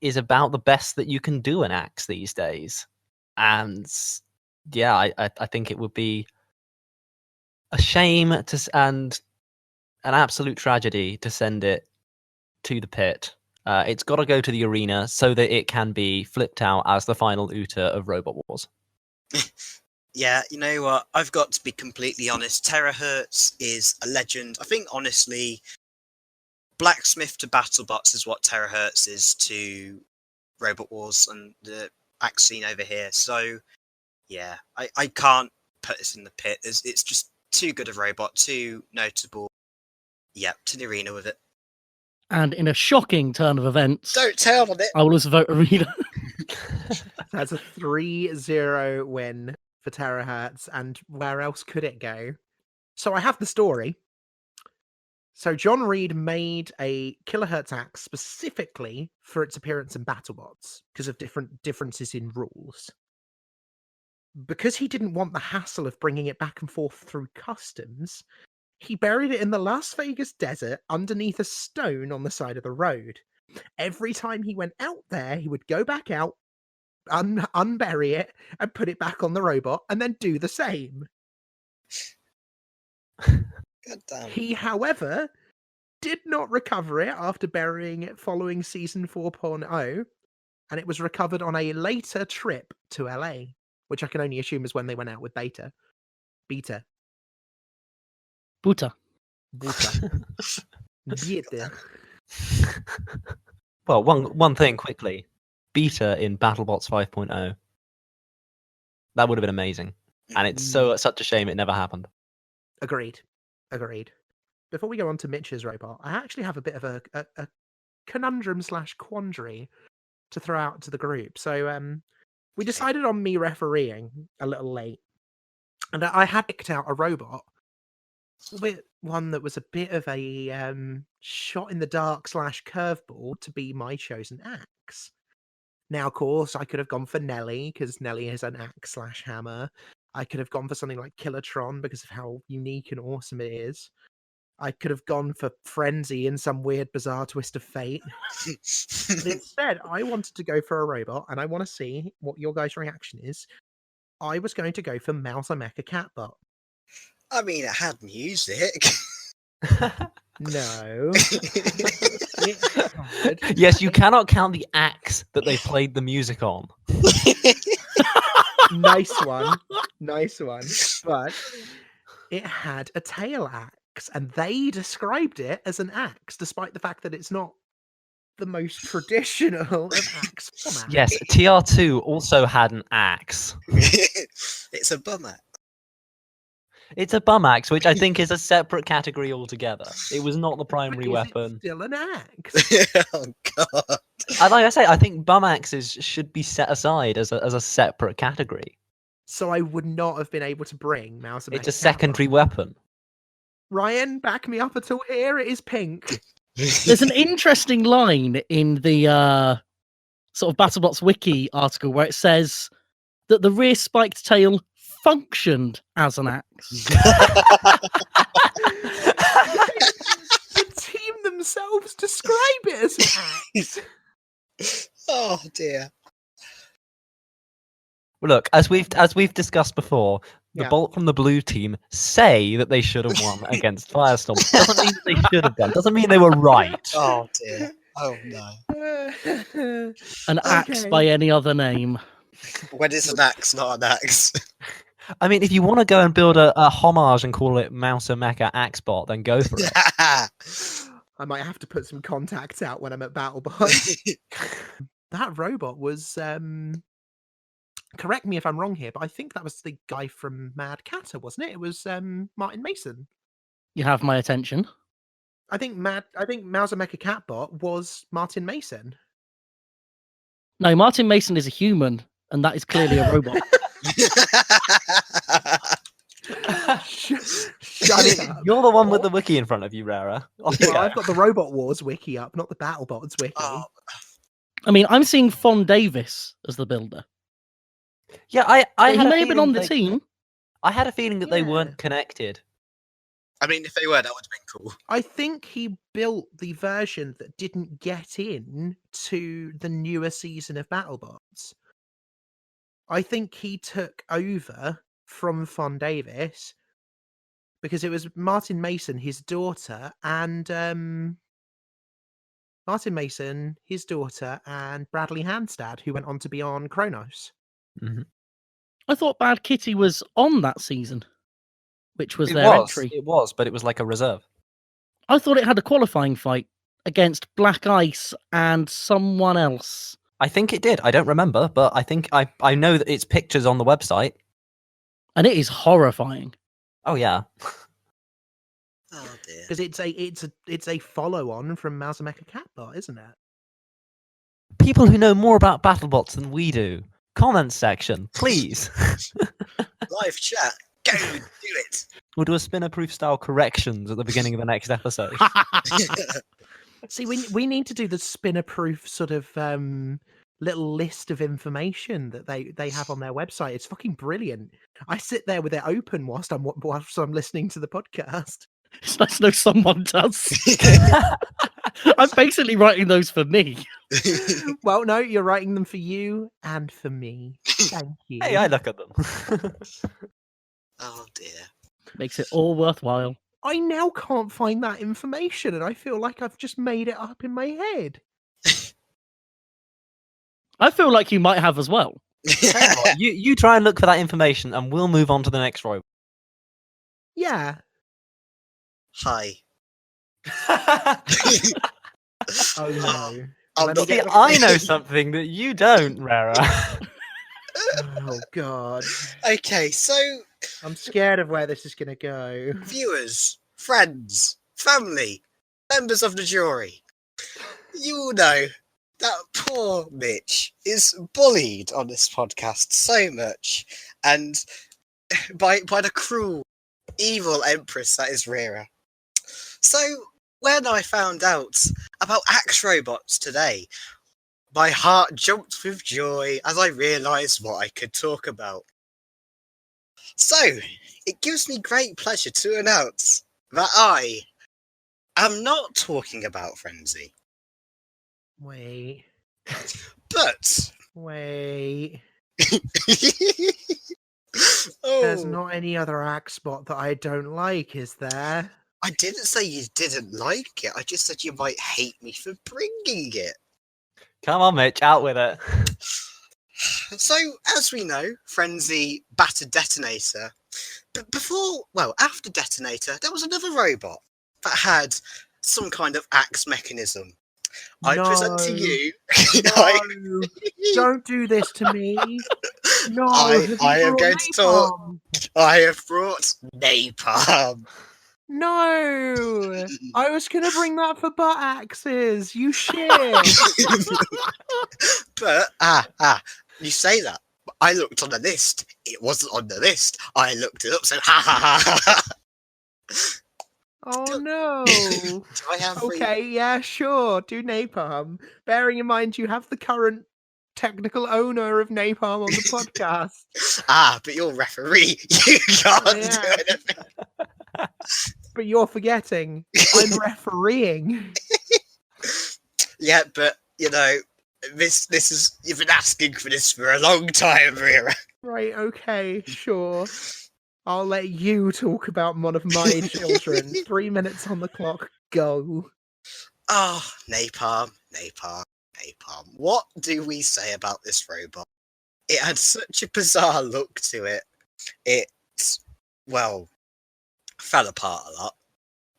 is about the best that you can do an axe these days. And yeah, I think it would be a shame and an absolute tragedy to send it to the pit. It's got to go to the arena so that it can be flipped out as the final OOTA of Robot Wars. Yeah, you know what? I've got to be completely honest. Terahertz is a legend. I think, honestly, Blacksmith to BattleBots is what Terahertz is to Robot Wars and the axe scene over here. So, yeah, I can't put this in the pit. It's just too good a robot, too notable. Yeah, to the arena with it. And in a shocking turn of events, Don't tell on it. I will also vote arena. That's a 3-0 win for Terahertz, and where else could it go? So I have the story. So John Reid made a Kilohertz axe specifically for its appearance in BattleBots because of differences in rules. because he didn't want the hassle of bringing it back and forth through customs, he buried it in the Las Vegas desert underneath a stone on the side of the road. Every time he went out there, he would go back out, unbury it, and put it back on the robot, and then do the same. God damn. He, however, did not recover it after burying it following season 4.0, and it was recovered on a later trip to LA, which I can only assume is when they went out with Beta. Buta. Beta. Well, one thing quickly. Beta in BattleBots 5.0. That would have been amazing. And it's such a shame it never happened. Agreed. Before we go on to Mitch's robot, I actually have a bit of a conundrum / quandary to throw out to the group. So we decided on me refereeing a little late, and I had picked out a robot with one that was a bit of a shot in the dark / curveball to be my chosen axe. Now, of course, I could have gone for Nelly because Nelly is an axe / hammer. I could have gone for something like Killatron because of how unique and awesome it is. I could have gone for Frenzy in some weird, bizarre twist of fate. But instead, I wanted to go for a robot, and I want to see what your guys' reaction is. I was going to go for Mouser Mecha Catbot. I mean, it had music. No. Yes, you cannot count the axe that they played the music on. Nice one. But it had a tail axe, and they described it as an axe, despite the fact that it's not the most traditional of axe formats. Yes, TR2 also had an axe. It's a bum axe. It's a bum axe, which I think is a separate category altogether. It was not the primary But is it weapon. still an axe? Oh god. And like I say, I think bum axes should be set aside as a separate category. So I would not have been able to bring Mouser Mecha It's a Catbot. secondary weapon. Ryan, back me up at all here. It is pink. There's an interesting line in the sort of BattleBots wiki article where it says that the rear spiked tail functioned as an axe. The team themselves describe it as an axe. Oh dear. Look, as we've discussed before, the Yeah. Bolt from the blue team say that they should have won against Firestorm. Doesn't mean that they should have done. Doesn't mean they were right. Oh dear. Oh no. An axe Okay. by any other name. When is an axe not an axe? I mean, if you want to go and build a homage and call it Mouser Mecha Axebot, then go for it. I might have to put some contacts out when I'm at BattleBot. That robot was correct me if I'm wrong here, but I think that was the guy from Mad Catter, wasn't it? It was Martin Mason. You have my attention. I think Mouser Mecha Catbot was Martin Mason. No, Martin Mason is a human, and that is clearly a robot. Shut up. You're the one with the wiki in front of you, Reira. Off you Well, go. I've got the Robot Wars wiki up, not the BattleBots wiki. Oh, I mean, I'm seeing Fon Davis as the builder. Yeah, I He had a may have been feeling on the they- team. I had a feeling that they Yeah. weren't connected. I mean, if they were, that would have been cool. I think he built the version that didn't get in to the newer season of BattleBots. I think he took over from Fon Davis because it was Martin Mason, his daughter, and Bradley Handstad, who went on to be on Kronos. I thought Bad Kitty was on that season, which was It their was, entry. it was, but it was like a reserve. I thought it had a qualifying fight against Black Ice and someone else. I think it did. I don't remember, but I think I know that it's pictures on the website. And it is horrifying. Oh yeah. Oh dear. Because it's a follow on from Mouser Mecha Catbot, isn't it? People who know more about BattleBots than we do. Comment section, please. Live chat. Go do it. We'll do a Spinnerproof style corrections at the beginning of the next episode. See, we need to do the Spinnerproof sort of little list of information that they have on their website. It's fucking brilliant. I sit there with it open whilst I'm listening to the podcast. It's nice to know someone does. I'm basically writing those for me. Well, no, you're writing them for you and for me. Thank you. Hey, I look at them. Oh dear. Makes it all worthwhile. I now can't find that information, and I feel like I've just made it up in my head. I feel like you might have as well. You try and look for that information, and we'll move on to the next robot. Yeah. Hi. Oh no. I'm Let me not- get See, the- I know something that you don't, Reira. Oh god. Okay, so I'm scared of where this is gonna go. viewers, friends, family, members of the jury, you all know that poor Mitch is bullied on this podcast so much, and by the cruel, evil empress that is Reira. So when I found out about axe robots today, my heart jumped with joy as I realised what I could talk about. So, it gives me great pleasure to announce that I am not talking about Frenzy, Wait. but Wait. oh, There's not any other axe spot that I don't like, is there? I didn't say you didn't like it. I just said you might hate me for bringing it. Come on, Mitch, out with it. So, as we know, Frenzy battered Detonator. But after Detonator, there was another robot that had some kind of axe mechanism. I present to No. you. No. Don't do this to me. No. I have you am brought going to talk. napalm? I have brought Napalm. No. I was gonna bring that for butt axes. You shit. But you say that. But I looked on the list. It wasn't on the list. I looked it up. Said ha ha ha ha. Oh no. Do I have Okay, yeah, sure. Do napalm. Bearing in mind you have the current technical owner of napalm on the podcast. but you're referee. You can't do Yeah. anything. But you're forgetting I'm refereeing. Yeah, but you know, this is you've been asking for this for a long time, Reira. Right, okay, sure. I'll let you talk about one of my children. 3 minutes on the clock. Go. Oh, Napalm. What do we say about this robot? It had such a bizarre look to it. It, fell apart a lot.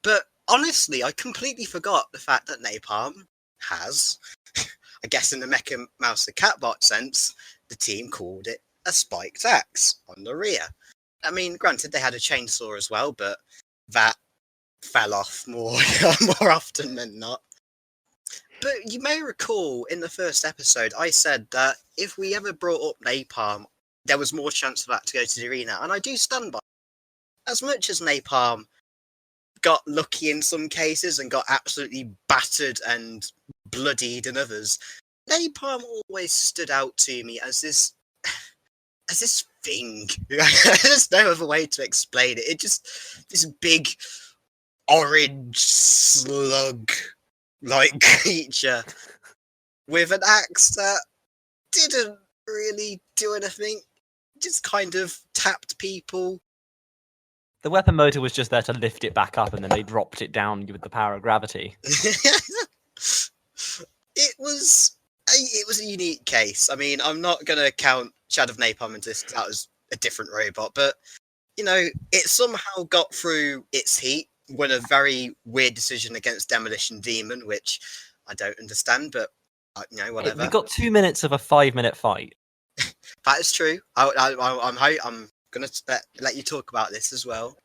But honestly, I completely forgot the fact that Napalm has, I guess in the Mecha Mouse the Catbot sense, the team called it a spiked axe on the rear. I mean, granted, they had a chainsaw as well, but that fell off more often than not. But you may recall in the first episode, I said that if we ever brought up Napalm, there was more chance for that to go to the arena, and I do stand by. As much as Napalm got lucky in some cases and got absolutely battered and bloodied in others, Napalm always stood out to me as this thing. There's no other way to explain it. It just this big orange slug like creature with an axe that didn't really do anything, just kind of tapped people. The weapon motor was just there to lift it back up, and then they dropped it down with the power of gravity. It was a unique case. I mean, I'm not going to count Shadow of Napalm into this, 'cause that was a different robot, but you know, it somehow got through its heat, won a very weird decision against Demolition Demon, which I don't understand, but you know, whatever. We got 2 minutes of a 5-minute fight. That is true. I'm going to let you talk about this as well.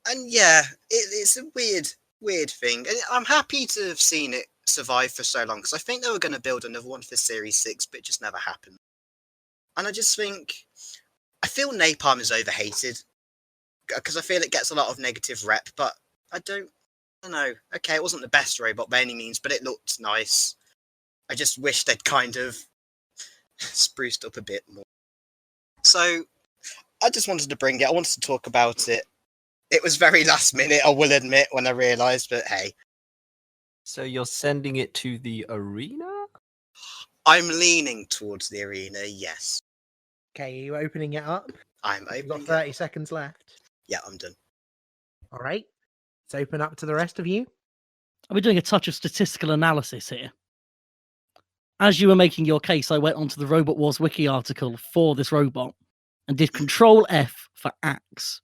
And yeah, it's a weird thing. And I'm happy to have seen it survive for so long, because I think they were going to build another one for Series 6, but it just never happened. And I just think, I feel Napalm is overhated, because I feel it gets a lot of negative rep, but I don't know. Okay, it wasn't the best robot by any means, but it looked nice. I just wish they'd kind of spruced up a bit more. So I just wanted to bring it. I wanted to talk about it. It was very last minute, I will admit, when I realised, but hey. So you're sending it to the arena? I'm leaning towards the arena, yes. Okay, are you opening it up? I'm You've got opening 30 it. seconds left. Yeah, I'm done. All right. It's open up to the rest of you. We're doing a touch of statistical analysis here. As you were making your case, I went onto the Robot Wars wiki article for this robot and did Control F for axe.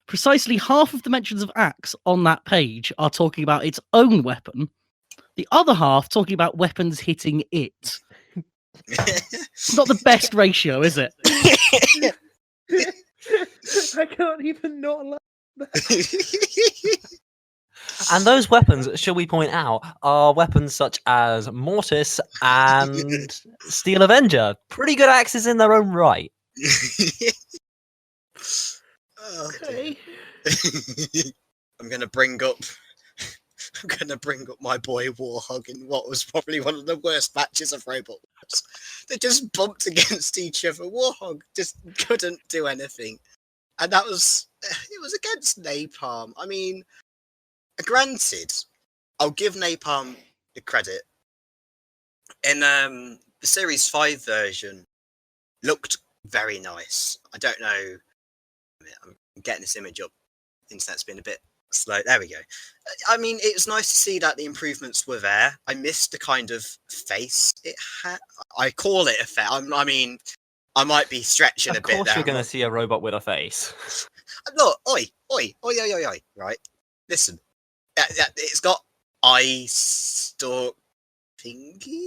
Precisely half of the mentions of axe on that page are talking about its own weapon, the other half talking about weapons hitting it. It's not the best ratio, is it? I can't even not laugh. And those weapons, shall we point out, are weapons such as Mortis and Steel Avenger. Pretty good axes in their own right. Oh, Okay. I'm gonna bring up my boy Warhog in what was probably one of the worst matches of Robot Wars. They just bumped against each other. Warhog just couldn't do anything. And it was against Napalm. I mean, granted, I'll give Napalm the credit. In the Series 5 version, looked very nice. I don't know. I'm getting this image up. Internet's been a bit slow. There we go. I mean, it was nice to see that the improvements were there. I missed the kind of face it had. I call it a face. I mean, I might be stretching a bit there. Of course you're going to see a robot with a face. Look, oi, right? Listen, it's got eye stalk thingy.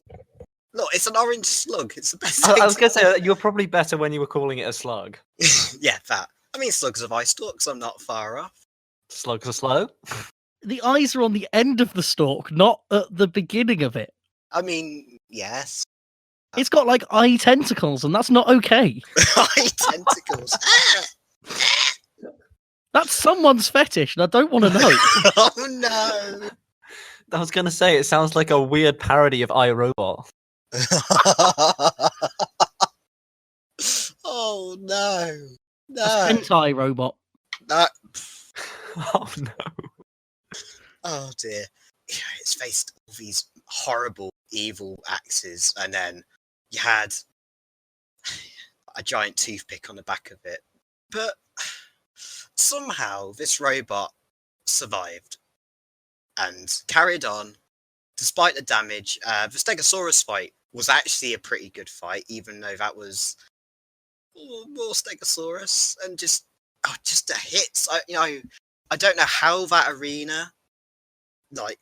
Look, it's an orange slug. It's the best thing. I was going to say, you're probably better when you were calling it a slug. Yeah, that. I mean, slugs have eye stalks. I'm not far off. Slugs are slow. The eyes are on the end of the stalk, not at the beginning of it. I mean, yes. It's got like eye tentacles, and that's not okay. Eye tentacles. That's someone's fetish, and I don't want to know. Oh no. I was going to say, it sounds like a weird parody of iRobot. Oh no. That's hentai robot. No. Oh no. Oh dear. Yeah, it's faced all these horrible, evil axes, and then you had a giant toothpick on the back of it. But somehow this robot survived and carried on despite the damage. The Stegosaurus fight was actually a pretty good fight, even though that was more Stegosaurus and just the hits. I don't know how that arena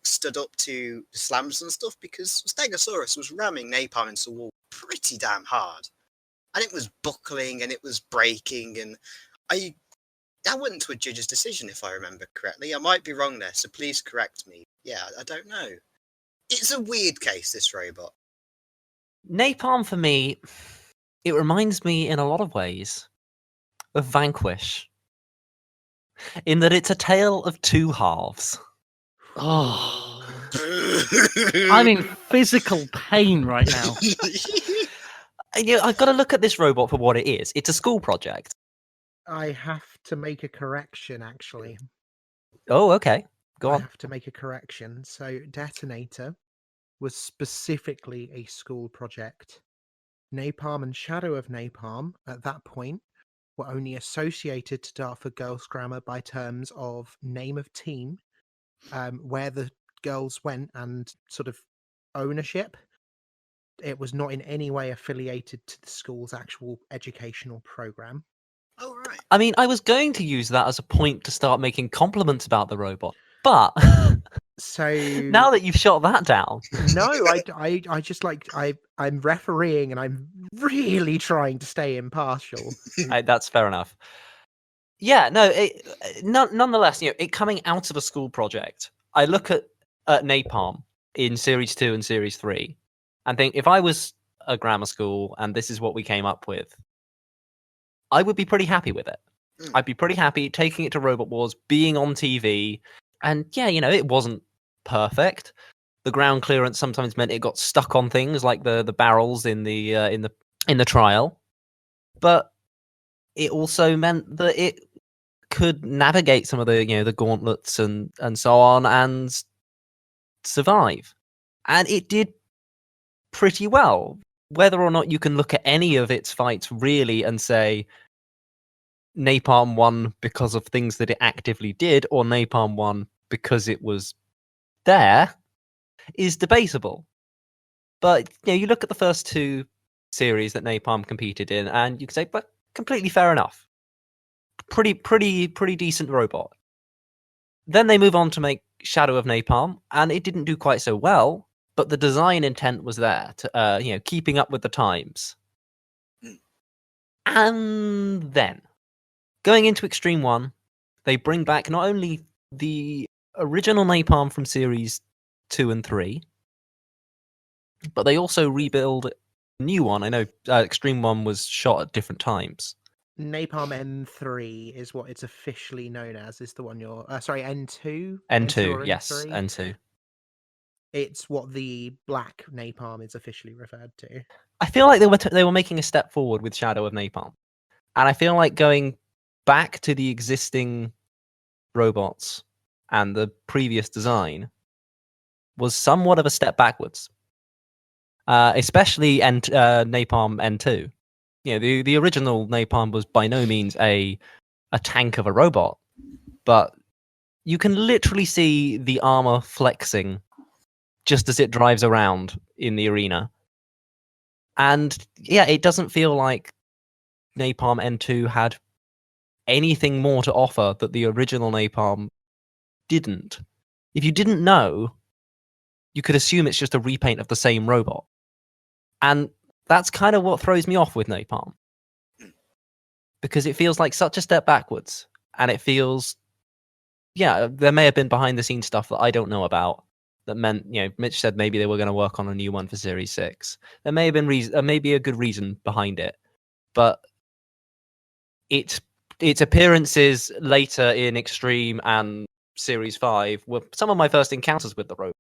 stood up to the slams and stuff, because Stegosaurus was ramming Napalm into the wall pretty damn hard, and it was buckling and it was breaking, and that went to a judge's decision if I remember correctly. I might be wrong there, so please correct me. Yeah, I don't know. It's a weird case, this robot. Napalm, for me, it reminds me in a lot of ways of Vanquish, in that it's a tale of two halves. Oh, I'm in physical pain right now. I've got to look at this robot for what it is. It's a school project. I have to make a correction, actually. Oh, okay. Go I on. have to make a correction. So, Detonator was specifically a school project. Napalm and Shadow of Napalm, at that point, were only associated to Dartford Girls Grammar by terms of name of team, where the girls went, and sort of ownership. It was not in any way affiliated to the school's actual educational program. Oh, right. I mean, I was going to use that as a point to start making compliments about the robot, but So now that you've shot that down, no, I just I'm refereeing and I'm really trying to stay impartial. that's fair enough. Yeah, no, nonetheless, it coming out of a school project, I look at Napalm in Series 2 and Series 3 and think, if I was a grammar school and this is what we came up with, I would be pretty happy with it. I'd be pretty happy taking it to Robot Wars, being on TV, and yeah, it wasn't perfect, The ground clearance sometimes meant it got stuck on things like the barrels in the trial, but it also meant that it could navigate some of the gauntlets and so on and survive, and it did pretty well. Whether or not you can look at any of its fights really and say Napalm won because of things that it actively did, or Napalm won because it was there, is debatable. But you look at the first two series that Napalm competed in, and you can say, but completely fair enough. Pretty decent robot. Then they move on to make Shadow of Napalm, and it didn't do quite so well, but the design intent was there to keeping up with the times. And then going into Extreme 1, they bring back not only the original Napalm from series 2 and 3, but they also rebuild a new one. I know Extreme 1 was shot at different times. Napalm N3 is what it's officially known as. Is the one you're sorry, N2? N2, or yes, N3? N2. It's what the black Napalm is officially referred to. I feel like they were making a step forward with Shadow of Napalm, and I feel like going back to the existing robots and the previous design was somewhat of a step backwards, especially Napalm N2. The original Napalm was by no means a tank of a robot, but you can literally see the armor flexing just as it drives around in the arena. And yeah, it doesn't feel like Napalm N2 had anything more to offer that the original Napalm didn't. If you didn't know, you could assume it's just a repaint of the same robot. And that's kind of what throws me off with Napalm. Because it feels like such a step backwards. And it feels, there may have been behind the scenes stuff that I don't know about that meant, Mitch said maybe they were going to work on a new one for Series 6. There may have been maybe a good reason behind it. But its appearances later in Extreme and Series 5 were some of my first encounters with the robot.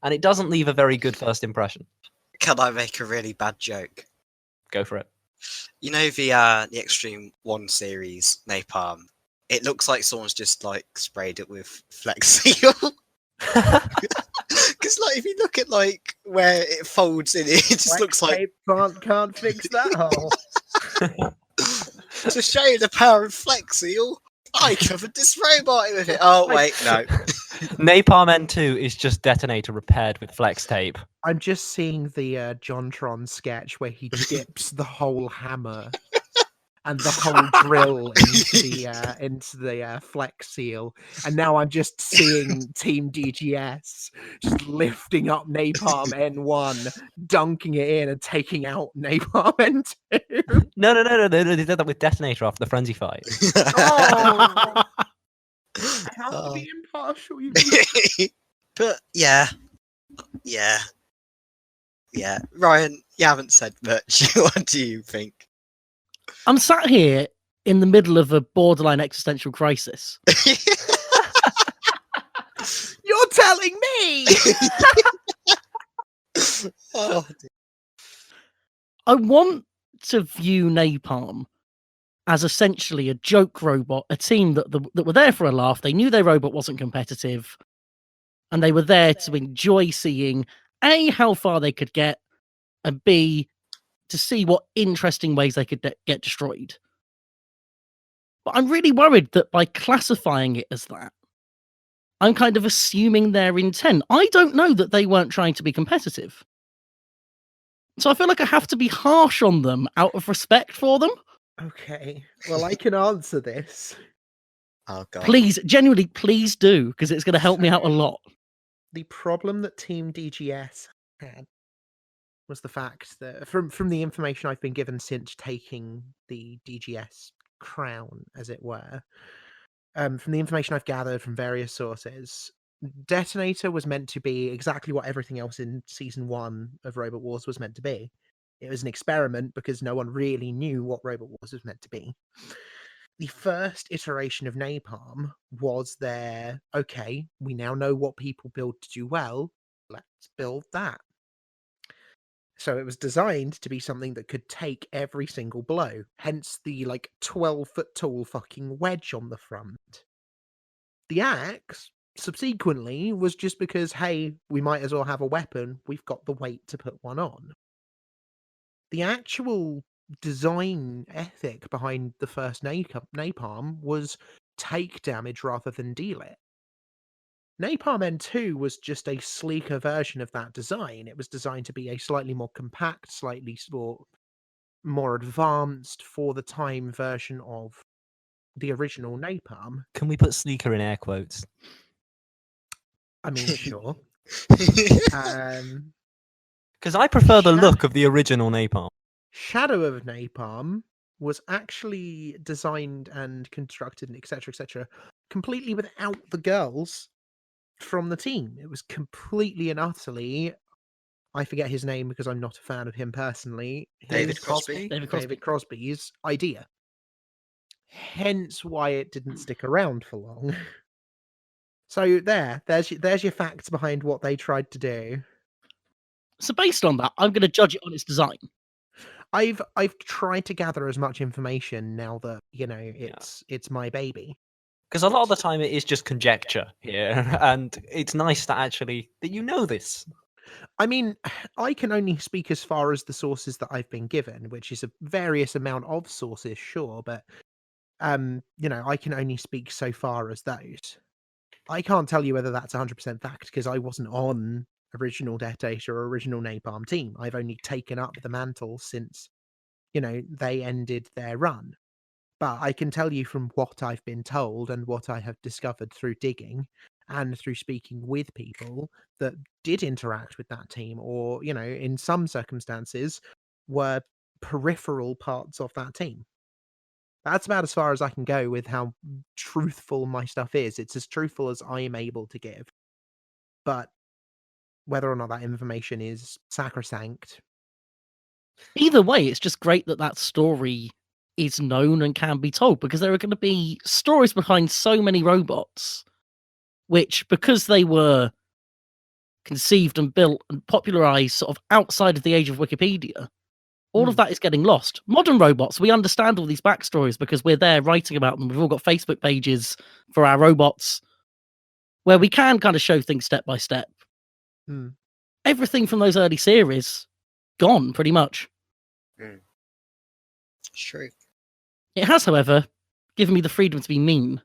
And it doesn't leave a very good first impression. Can I make a really bad joke? Go for it. You know the Extreme 1 series Napalm? It looks like someone's just like sprayed it with Flex Seal. Because if you look at where it folds in, it just looks like can't fix that hole. to show you the power of Flex Seal. I covered this robot with it. Oh wait, no. Napalm N2 is just detonator repaired with flex tape. I'm just seeing the Jontron sketch where he dips the whole hammer and the whole drill into the Flex Seal, and now I'm just seeing Team DGS just lifting up Napalm N1, dunking it in, and taking out Napalm N2. No, they did that with detonator after the frenzy fight. Oh, can't be impartial. But yeah. Ryan, you haven't said much. What do you think? I'm sat here in the middle of a borderline existential crisis. You're telling me? Oh, dear. I want to view Napalm as essentially a joke robot, a team that were there for a laugh. They knew their robot wasn't competitive, and they were there to enjoy seeing A, how far they could get, and B, to see what interesting ways they could get destroyed. But I'm really worried that by classifying it as that, I'm kind of assuming their intent. I don't know that they weren't trying to be competitive. So I feel like I have to be harsh on them out of respect for them. Okay, well, I can answer this. Oh god. Please, genuinely, please do, because it's going to help me out a lot. The problem that Team DGS had was the fact that from the information I've been given since taking the DGS crown, as it were, from the information I've gathered from various sources, Detonator was meant to be exactly what everything else in Season 1 of Robot Wars was meant to be. It was an experiment because no one really knew what Robot Wars was meant to be. The first iteration of Napalm was okay, we now know what people build to do well, let's build that. So it was designed to be something that could take every single blow, hence the 12-foot tall fucking wedge on the front. The axe, subsequently, was just because, hey, we might as well have a weapon, we've got the weight to put one on. The actual design ethic behind the first Napalm was take damage rather than deal it. Napalm N2 was just a sleeker version of that design. It was designed to be a slightly more compact, slightly more advanced for the time version of the original Napalm. Can we put sneaker in air quotes? I mean, sure. Because I prefer the Sha- look of the original Napalm. Shadow of Napalm was actually designed and constructed and etc completely without the girls from the team. It was completely and utterly, I forget his name because I'm not a fan of him personally, David his- Crosby. David Crosby's idea. Hence why it didn't stick around for long. So there's your facts behind what they tried to do. So based on that, I'm going to judge it on its design. I've tried to gather as much information now that it's my baby. Because a lot of the time it is just conjecture here, and it's nice that actually that you know this. I mean, I can only speak as far as the sources that I've been given, which is a various amount of sources, sure, but I can only speak so far as those. I can't tell you whether that's 100% fact because I wasn't on original Death Data or original Napalm team. I've only taken up the mantle since, they ended their run. But I can tell you from what I've been told and what I have discovered through digging and through speaking with people that did interact with that team or, in some circumstances were peripheral parts of that team. That's about as far as I can go with how truthful my stuff is. It's as truthful as I am able to give. But whether or not that information is sacrosanct. Either way, it's just great that that story is known and can be told because there are going to be stories behind so many robots, which, because they were conceived and built and popularized sort of outside of the age of Wikipedia, all of that is getting lost. Modern robots, we understand all these backstories because we're there writing about them. We've all got Facebook pages for our robots where we can kind of show things step by step. Everything from those early series, gone pretty much. True. It has, however, given me the freedom to be mean.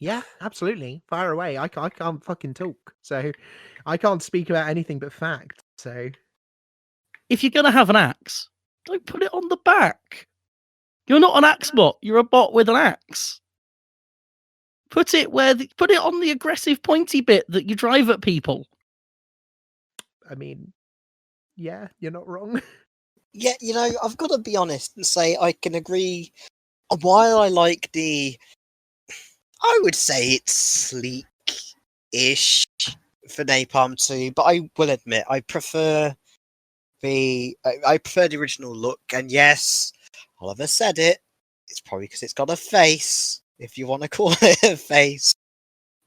Yeah, absolutely. Fire away. I can't fucking talk. So I can't speak about anything but fact. So if you're going to have an axe, don't put it on the back. You're not an axe bot. You're a bot with an axe. Put it on the aggressive pointy bit that you drive at people. I mean, yeah, you're not wrong. Yeah, I've got to be honest and say I can agree. While I like I would say it's sleek-ish for Napalm 2, but I will admit I prefer the original look. And yes, Oliver said it. It's probably because it's got a face, if you want to call it a face.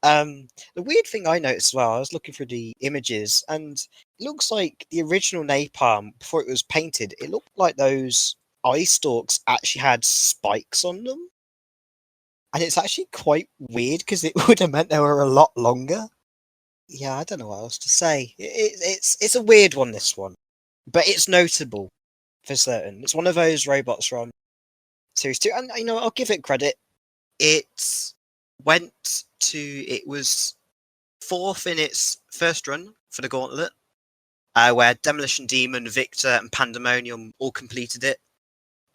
The weird thing I noticed as well, I was looking through the images, and it looks like the original Napalm, before it was painted, it looked like those eye stalks actually had spikes on them. And it's actually quite weird because it would have meant they were a lot longer. Yeah, I don't know what else to say. It's a weird one, this one. But it's notable for certain. It's one of those robots from Series 2. And, I'll give it credit. It was fourth in its first run for the Gauntlet, where Demolition Demon, Victor, and Pandemonium all completed it.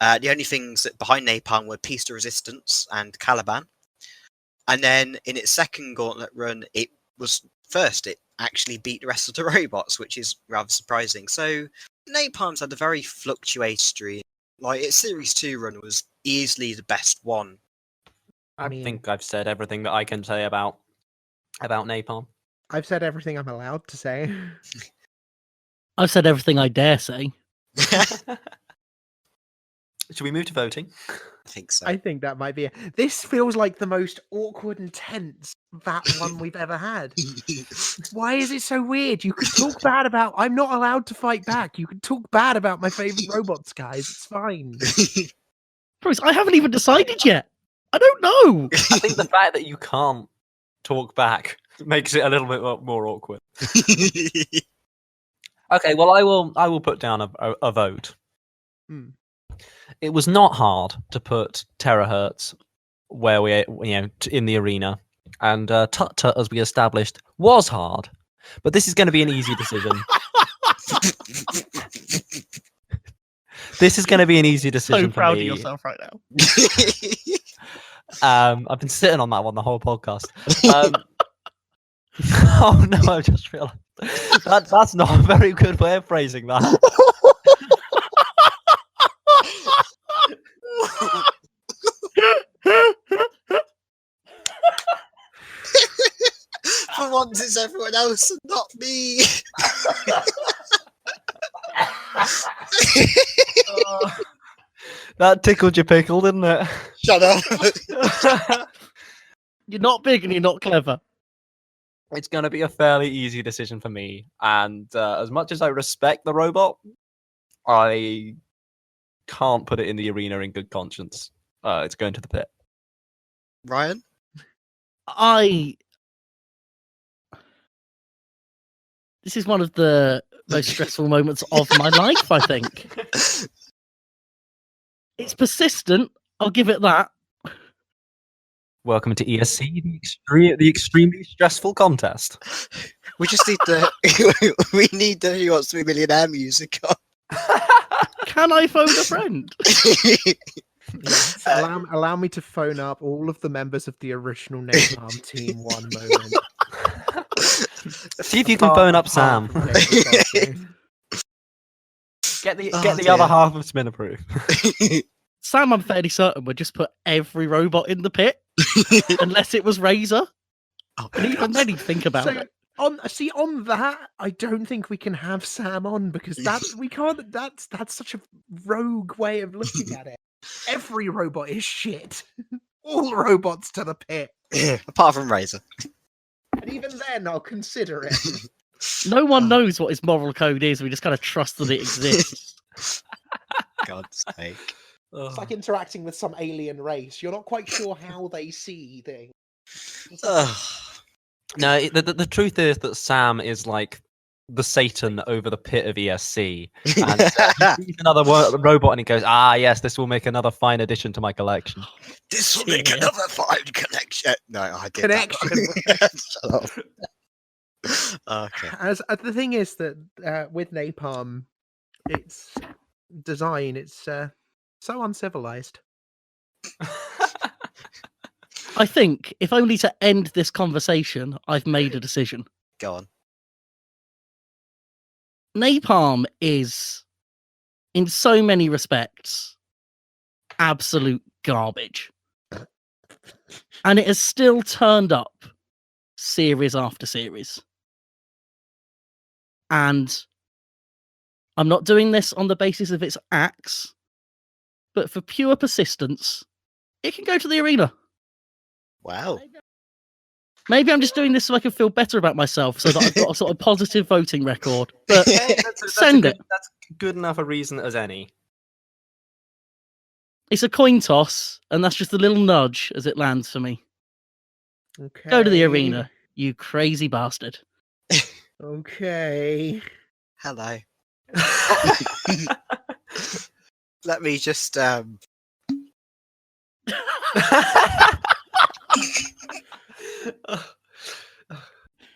The only things that behind Napalm were Piece de Resistance and Caliban. And then in its second Gauntlet run, it was first. It actually beat the rest of the robots, which is rather surprising. So Napalm's had a very fluctuating streak. Like, its Series 2 run was easily the best one. I think I've said everything that I can say about Napalm. I've said everything I'm allowed to say. I've said everything I dare say. Should we move to voting? I think so. I think that might be it. This feels like the most awkward and tense that one we've ever had. Why is it so weird? You can talk bad about. I'm not allowed to fight back. You can talk bad about my favorite robots, guys. It's fine. Bruce, I haven't even decided yet. I don't know. I think the fact that you can't talk back makes it a little bit more awkward. Okay, well, I will put down a vote. Hmm. It was not hard to put Terahertz where we, in the arena, and Tuk-Tuk, as we established, was hard. But this is going to be an easy decision. This is going to be an easy decision So proud for me. of yourself right now. I've been sitting on that one the whole podcast. Oh no! I just realised that's not a very good way of phrasing that. For once, it's everyone else and not me. That tickled your pickle, didn't it? Shut up. You're not big and you're not clever. It's going to be a fairly easy decision for me, and as much as I respect the robot, I can't put it in the arena in good conscience. It's going to the pit. Ryan? This is one of the most stressful moments of my life, I think. It's persistent. I'll give it that. Welcome to ESC, the extremely stressful contest. We just need the we need the Who Wants to Be a Millionaire music on. Can I phone a friend? Yes, allow me to phone up all of the members of the original Napalm team one moment. See if you can phone up Sam. Get the other half of Spinnerproof. Sam, I'm fairly certain, would just put every robot in the pit, unless it was Razor. Oh, And even then, he'd think about it. On that, I don't think we can have Sam on because we can't. That's such a rogue way of looking at it. Every robot is shit. All robots to the pit. apart from Razor. And even then, I'll consider it. No one knows what his moral code is. We just kind of trust that it exists. God's sake. It's like interacting with some alien race. You're not quite sure how they see things. No, the truth is that Sam is like the Satan over the pit of ESC. And he sees another robot and he goes, yes, this will make another fine addition to my collection. This will make another fine collection. No, I did Connection. Shut up. Okay. As the thing is that with Napalm, its design, it's so uncivilized. I think, if only to end this conversation, I've made a decision. Go on. Napalm is, in so many respects, absolute garbage. And it has still turned up series after series. And I'm not doing this on the basis of its axe, but for pure persistence, it can go to the arena. Wow. Maybe I'm just doing this so I can feel better about myself, so that I've got a sort of positive voting record. But send it. That's good enough a reason as any. It's a coin toss, and that's just a little nudge as it lands for me. Okay. Go to the arena, you crazy bastard. Okay. Hello. Let me just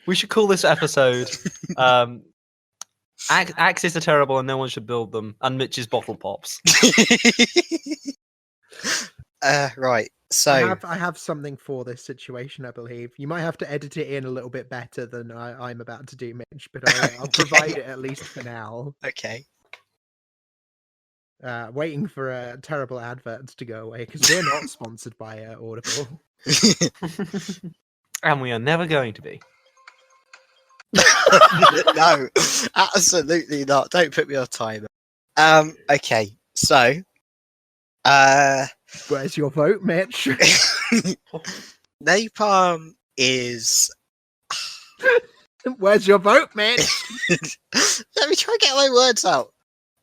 We should call this episode Axes are terrible and no one should build them, and Mitch's bottle pops. Right. So I have something for this situation, I believe. You might have to edit it in a little bit better than I'm about to do, Mitch, but I'll provide it at least for now. okay. Waiting for terrible adverts to go away because we're not sponsored by Audible. And we are never going to be. No, absolutely not. Don't put me on a timer. Okay, so Where's your vote, Mitch? Napalm is. Where's your vote, Mitch? Let me try and get my words out.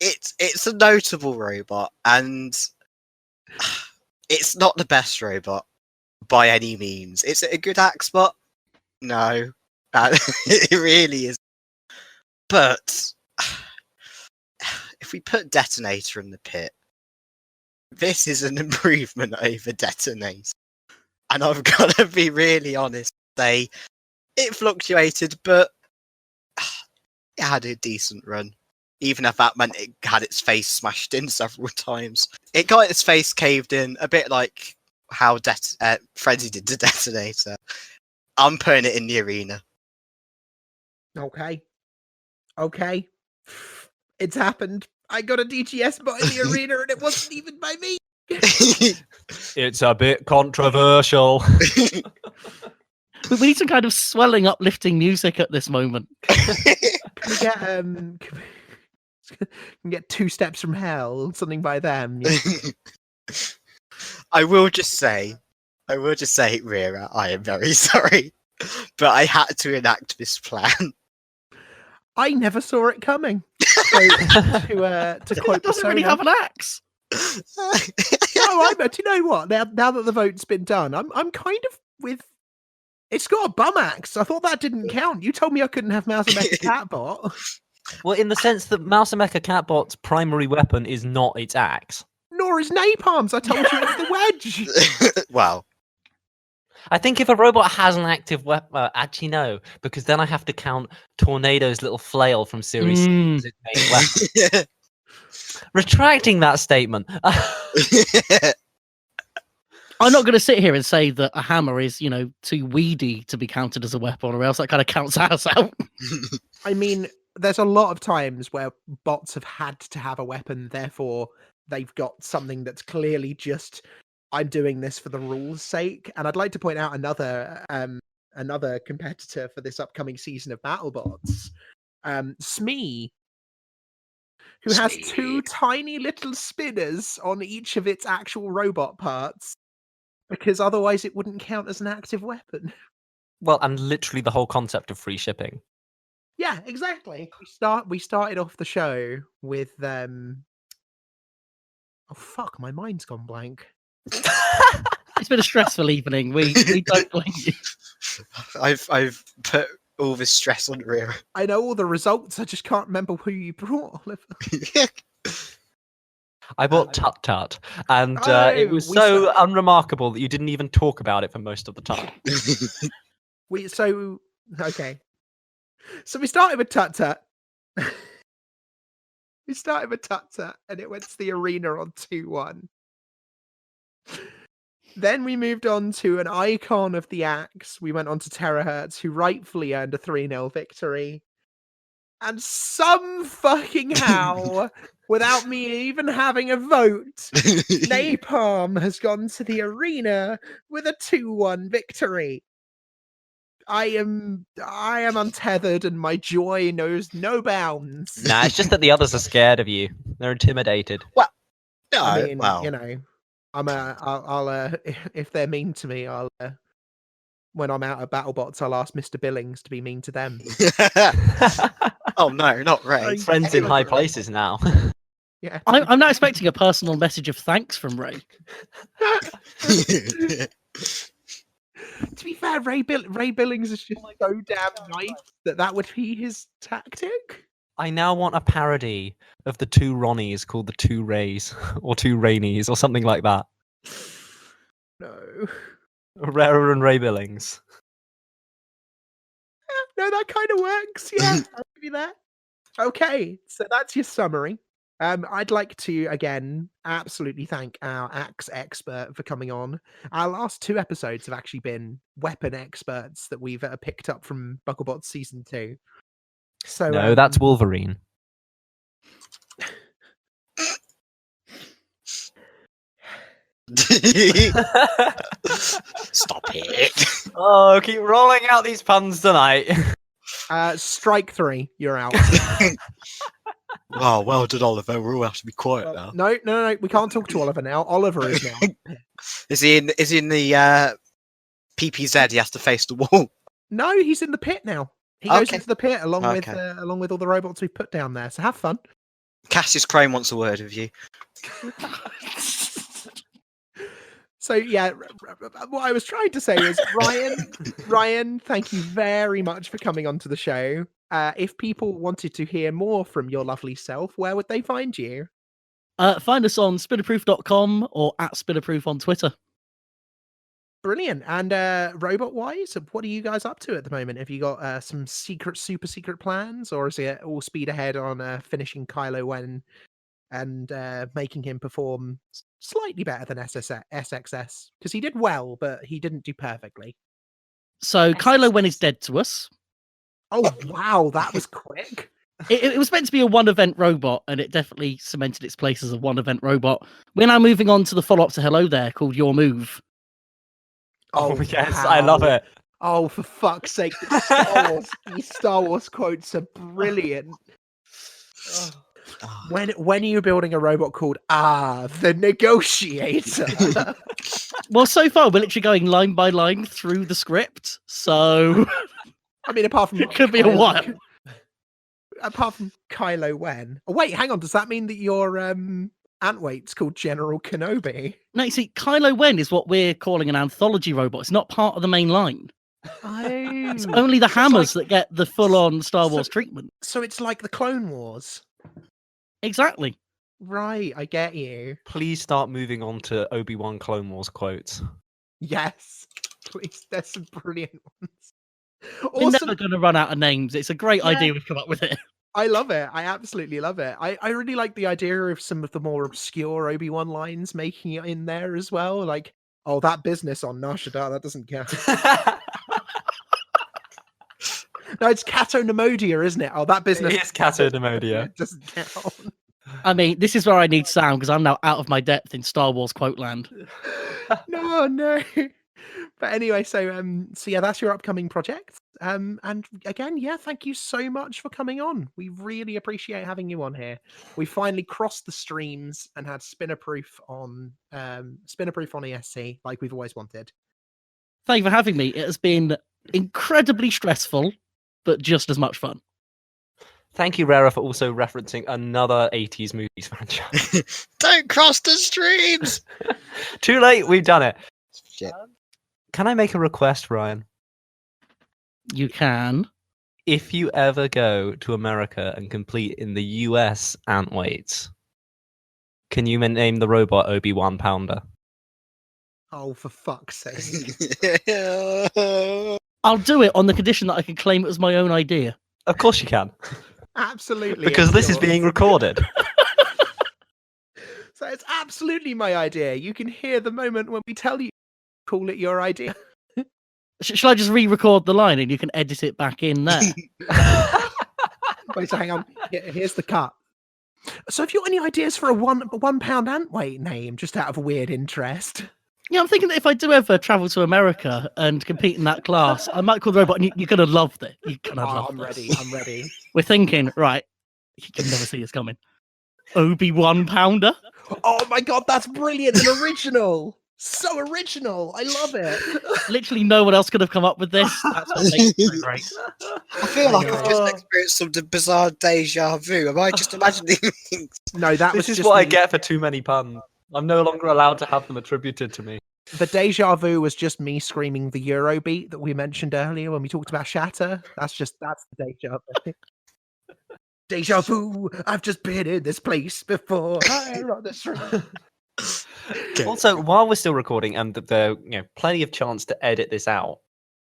It's a notable robot, and it's not the best robot by any means. Is it a good axe bot? No, it really is. But if we put Detonator in the pit, this is an improvement over Detonator. And I've got to be really honest, say it fluctuated, but it had a decent run. Even if that meant it had its face smashed in several times. It got its face caved in, a bit like how Frenzy did to Detonator. I'm putting it in the arena. Okay. It's happened. I got a DGS bot in the arena and it wasn't even by me. It's a bit controversial. We need some kind of swelling, uplifting music at this moment. Can we get 2 Steps from Hell, something by them. Yeah. I will just say, Reira, I am very sorry, but I had to enact this plan. I never saw it coming. So, to quote It doesn't really Persona, have an axe. oh, do you know what? Now that the vote's been done, I'm kind of with. It's got a bum axe. I thought that didn't count. You told me I couldn't have Mouse and Mecha Catbot. Well, in the sense that Mouse and Mecha Catbot's primary weapon is not its axe. Nor is Napalm's. I told you it's the wedge. Well, I think if a robot has an active weapon, actually no, because then I have to count Tornado's little flail from Series 6 as its main weapon. Retracting that statement. I'm not going to sit here and say that a hammer is, too weedy to be counted as a weapon, or else that kind of counts us out. I mean, there's a lot of times where bots have had to have a weapon, therefore they've got something that's clearly just, I'm doing this for the rules' sake. And I'd like to point out another competitor for this upcoming season of BattleBots, Smee, who has 2 tiny little spinners on each of its actual robot parts, because otherwise it wouldn't count as an active weapon. Well, and literally the whole concept of free shipping. Yeah, exactly. We started off the show with oh fuck, my mind's gone blank. It's been a stressful evening. We don't blame you. I've put all this stress on Reira. I know all the results, I just can't remember who you brought, Oliver. I bought Tut-Tut, and it was we so unremarkable that you didn't even talk about it for most of the time. Okay. So we started with Tuk-Tuk. And it went to the arena on 2-1. Then we moved on to an icon of the axe. We went on to Terahertz, who rightfully earned a 3-0 victory. And some fucking how, without me even having a vote, Napalm has gone to the arena with a 2-1 victory. I am untethered and my joy knows no bounds. Nah, it's just that the others are scared of you. They're intimidated. No, I mean, well, I'll if they're mean to me, I'll when I'm out of BattleBots, I'll ask Mr. Billings to be mean to them. Oh no, not Ray. Friends in high places now. Yeah, I'm now expecting a personal message of thanks from Ray. To be fair, Ray Billings is just so damn nice that would be his tactic. I now want a parody of the 2 Ronnies called the 2 Rays, or 2 Rainies, or something like that. No. Reira and Ray Billings. No, that kind of works. Yeah, I'll give you that. Okay, so that's your summary. I'd like to again absolutely thank our axe expert for coming on. Our last 2 episodes have actually been weapon experts that we've picked up from BuckleBots season 2. So No, that's Wolverine. Stop it. Oh, keep rolling out these puns tonight. Strike 3, you're out. Oh, well done, Oliver. We all have to be quiet now. No. We can't talk to Oliver now. Oliver is now. Is he in the PPZ? He has to face the wall. No, he's in the pit now. He goes Okay. into the pit along Okay. with all the robots we've put down there. So have fun. Cassius Crane wants a word with you. So yeah, what I was trying to say is, Ryan, thank you very much for coming onto the show. If people wanted to hear more from your lovely self, where would they find you? Find us on spinnerproof.com or at Spinnerproof on Twitter. Brilliant. And robot-wise, what are you guys up to at the moment? Have you got some super secret plans, or is it all speed ahead on finishing Kylo Ren and making him perform slightly better than SXS? Because he did well, but he didn't do perfectly. So Kylo Ren is dead to us. Oh, wow, that was quick. It was meant to be a one-event robot, and it definitely cemented its place as a one-event robot. We're now moving on to the follow-up to Hello There, called Your Move. Oh, yes, I love it. Oh, for fuck's sake. These Star Wars quotes are brilliant. When are you building a robot called the Negotiator? Well, so far, we're literally going line by line through the script, so... I mean, apart from... It could be a while. Apart from Kylo Ren. Oh, wait, hang on. Does that mean that your ant-weight's called General Kenobi? No, you see, Kylo Ren is what we're calling an anthology robot. It's not part of the main line. Oh. It's only the hammers that get the full-on Star Wars treatment. So it's like the Clone Wars. Exactly. Right, I get you. Please start moving on to Obi-Wan Clone Wars quotes. Yes, please. There's some brilliant ones. We're never going to run out of names. It's a great idea we've come up with it. I love it. I absolutely love it. I really like the idea of some of the more obscure Obi-Wan lines making it in there as well. Like, oh, that business on Nar Shaddaa, that doesn't count. No, it's Cato Nemodia, isn't it? Oh, that business. It is Cato Nemodia. It doesn't count. I mean, this is where I need sound, because I'm now out of my depth in Star Wars quote land. No. But anyway, so yeah, that's your upcoming project. And again, yeah, thank you so much for coming on. We really appreciate having you on here. We finally crossed the streams and had Spinnerproof on ESC like we've always wanted. Thank you for having me. It has been incredibly stressful, but just as much fun. Thank you, Reira, for also referencing another 80s movies franchise. Don't cross the streams! Too late, we've done it. Shit. Can I make a request, Ryan? You can. If you ever go to America and complete in the US ant-weights, can you name the robot Obi-Wan Pounder? Oh, for fuck's sake. I'll do it on the condition that I can claim it was my own idea. Of course you can. Absolutely. Because this is being recorded. So it's absolutely my idea. You can hear the moment when we tell you, call it your idea. Shall I just re-record the line and you can edit it back in there? Wait, so hang on. Here's the cut. So have you got any ideas for a one pound ant weight name, just out of weird interest? Yeah, I'm thinking that if I do ever travel to America and compete in that class, I might call the robot, and you're going to love it. You're going to love this. I'm ready. We're thinking, right, you can never see this coming. Obi-Wan Pounder? Oh my god, that's brilliant and original. So original. I love it. Literally no one else could have come up with this. That's what makes it so great. I feel like I've just experienced some bizarre deja vu. Am I just imagining things? No, This is what I get for too many puns. I'm no longer allowed to have them attributed to me. The deja vu was just me screaming the Eurobeat that we mentioned earlier when we talked about Shatter. That's the deja vu. Deja vu, I've just been in this place before. Also, while we're still recording and there plenty of chance to edit this out,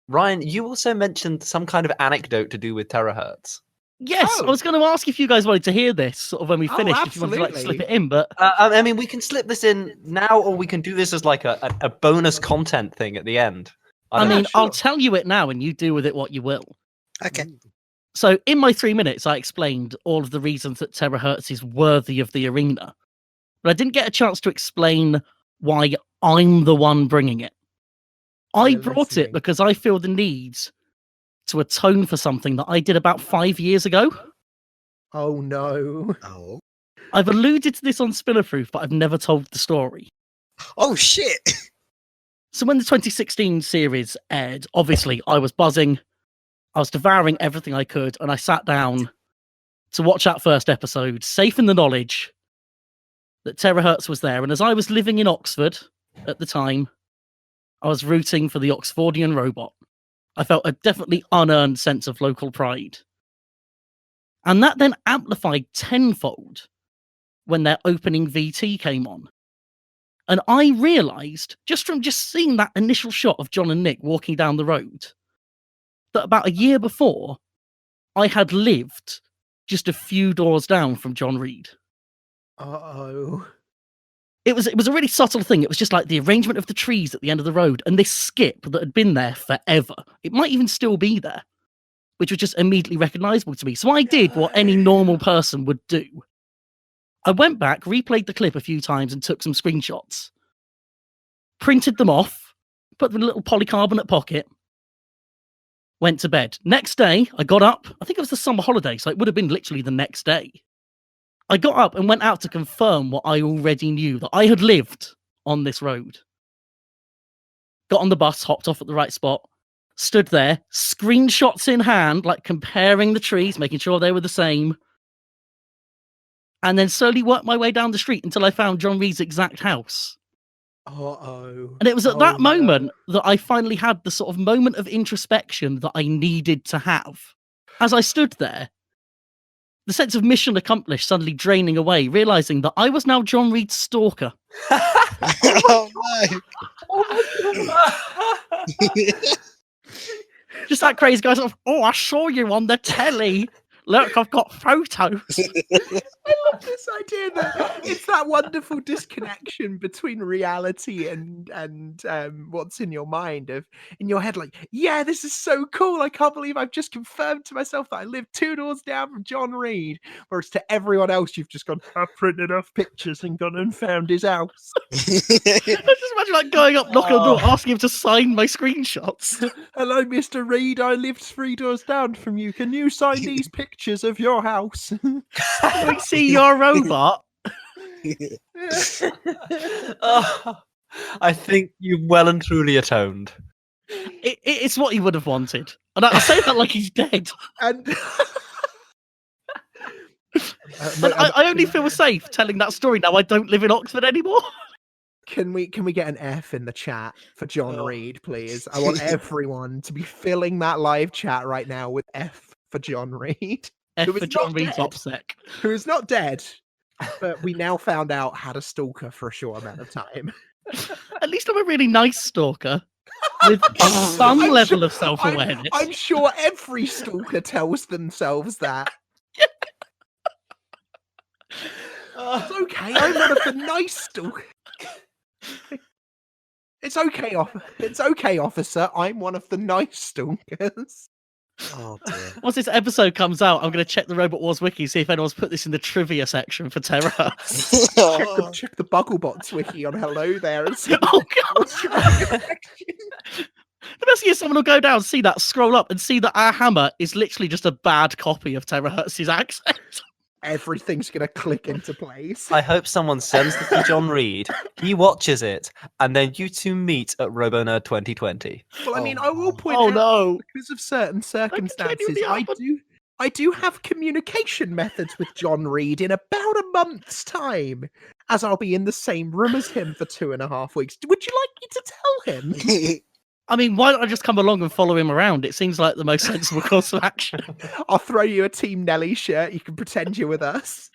Ryan, you also mentioned some kind of anecdote to do with Terahertz. Yes, I was going to ask if you guys wanted to hear this sort of when we finish, if you wanted to slip it in, but... I mean, we can slip this in now, or we can do this as like a bonus content thing at the end. I mean, sure. I'll tell you it now and you do with it what you will. Okay. So in my 3 minutes, I explained all of the reasons that Terahertz is worthy of the arena. But I didn't get a chance to explain why I'm the one bringing it. I brought it because I feel the need to atone for something that I did about 5 years ago. Oh no. Oh. I've alluded to this on Spinnerproof, but I've never told the story. Oh shit! So when the 2016 series aired, obviously I was buzzing. I was devouring everything I could, and I sat down to watch that first episode, safe in the knowledge that Terahertz was there. And as I was living in Oxford at the time, I was rooting for the Oxfordian robot. I felt a definitely unearned sense of local pride. And that then amplified tenfold when their opening VT came on. And I realised, just from seeing that initial shot of John and Nick walking down the road, that about a year before, I had lived just a few doors down from John Reid. Uh-oh. It was a really subtle thing. It was just like the arrangement of the trees at the end of the road and this skip that had been there forever. It might even still be there, which was just immediately recognisable to me. So I did what any normal person would do. I went back, replayed the clip a few times and took some screenshots. Printed them off, put them in a little polycarbonate pocket, went to bed. Next day, I got up. I think it was the summer holiday, so it would have been literally the next day. I got up and went out to confirm what I already knew, that I had lived on this road. Got on the bus, hopped off at the right spot, stood there, screenshots in hand, like comparing the trees, making sure they were the same. And then slowly worked my way down the street until I found John Reid's exact house. Uh-oh. And it was at that no. moment that I finally had the sort of moment of introspection that I needed to have. As I stood there, the sense of mission accomplished suddenly draining away, realising that I was now John Reid's stalker. Oh no! Just that crazy guy sort of, oh, I saw you on the telly. Look, I've got photos. I love this idea that it's that wonderful disconnection between reality and what's in your mind, of in your head, like, yeah, this is so cool. I can't believe I've just confirmed to myself that I live 2 doors down from John Reid. Whereas to everyone else, you've just gone, I've printed off pictures and gone and found his house. I just imagine like going up, knocking on the door, asking him to sign my screenshots. Hello, Mr. Reid. I lived 3 doors down from you. Can you sign these pictures of your house? Can we see your robot? Oh, I think you've well and truly atoned. It's what he would have wanted. And I say that like he's dead. And And I only feel safe telling that story now. I don't live in Oxford anymore. Can we get an F in the chat for John Oh. Reid, please? I want everyone to be filling that live chat right now with F for John Reid, F Who for is John not Reid's dead. OPSEC. who is not dead, but we now found out had a stalker for a short amount of time. At least I'm a really nice stalker with some I'm level sure- of self-awareness. I'm sure every stalker tells themselves that. It's okay. I'm one of the nice stalkers. It's okay, officer. I'm one of the nice stalkers. Oh dear. Once this episode comes out, I'm going to check the Robot Wars wiki, see if anyone's put this in the trivia section for Terahertz. Check the Bugglebots wiki on Hello There and see. Oh, God. The best thing is someone will go down, see that, scroll up, and see that our hammer is literally just a bad copy of Terahertz's accent. Everything's gonna click into place. I hope someone sends this to John Reid. He watches it, and then you two meet at RoboNerd 2020. Well, I mean, Oh, I will no. point Oh, out, no. because of certain circumstances, genuinely happen. I do have communication methods with John Reid in about a month's time, as I'll be in the same room as him for 2.5 weeks. Would you like me to tell him? I mean, why don't I just come along and follow him around? It seems like the most sensible course of action. I'll throw you a Team Nelly shirt. You can pretend you're with us.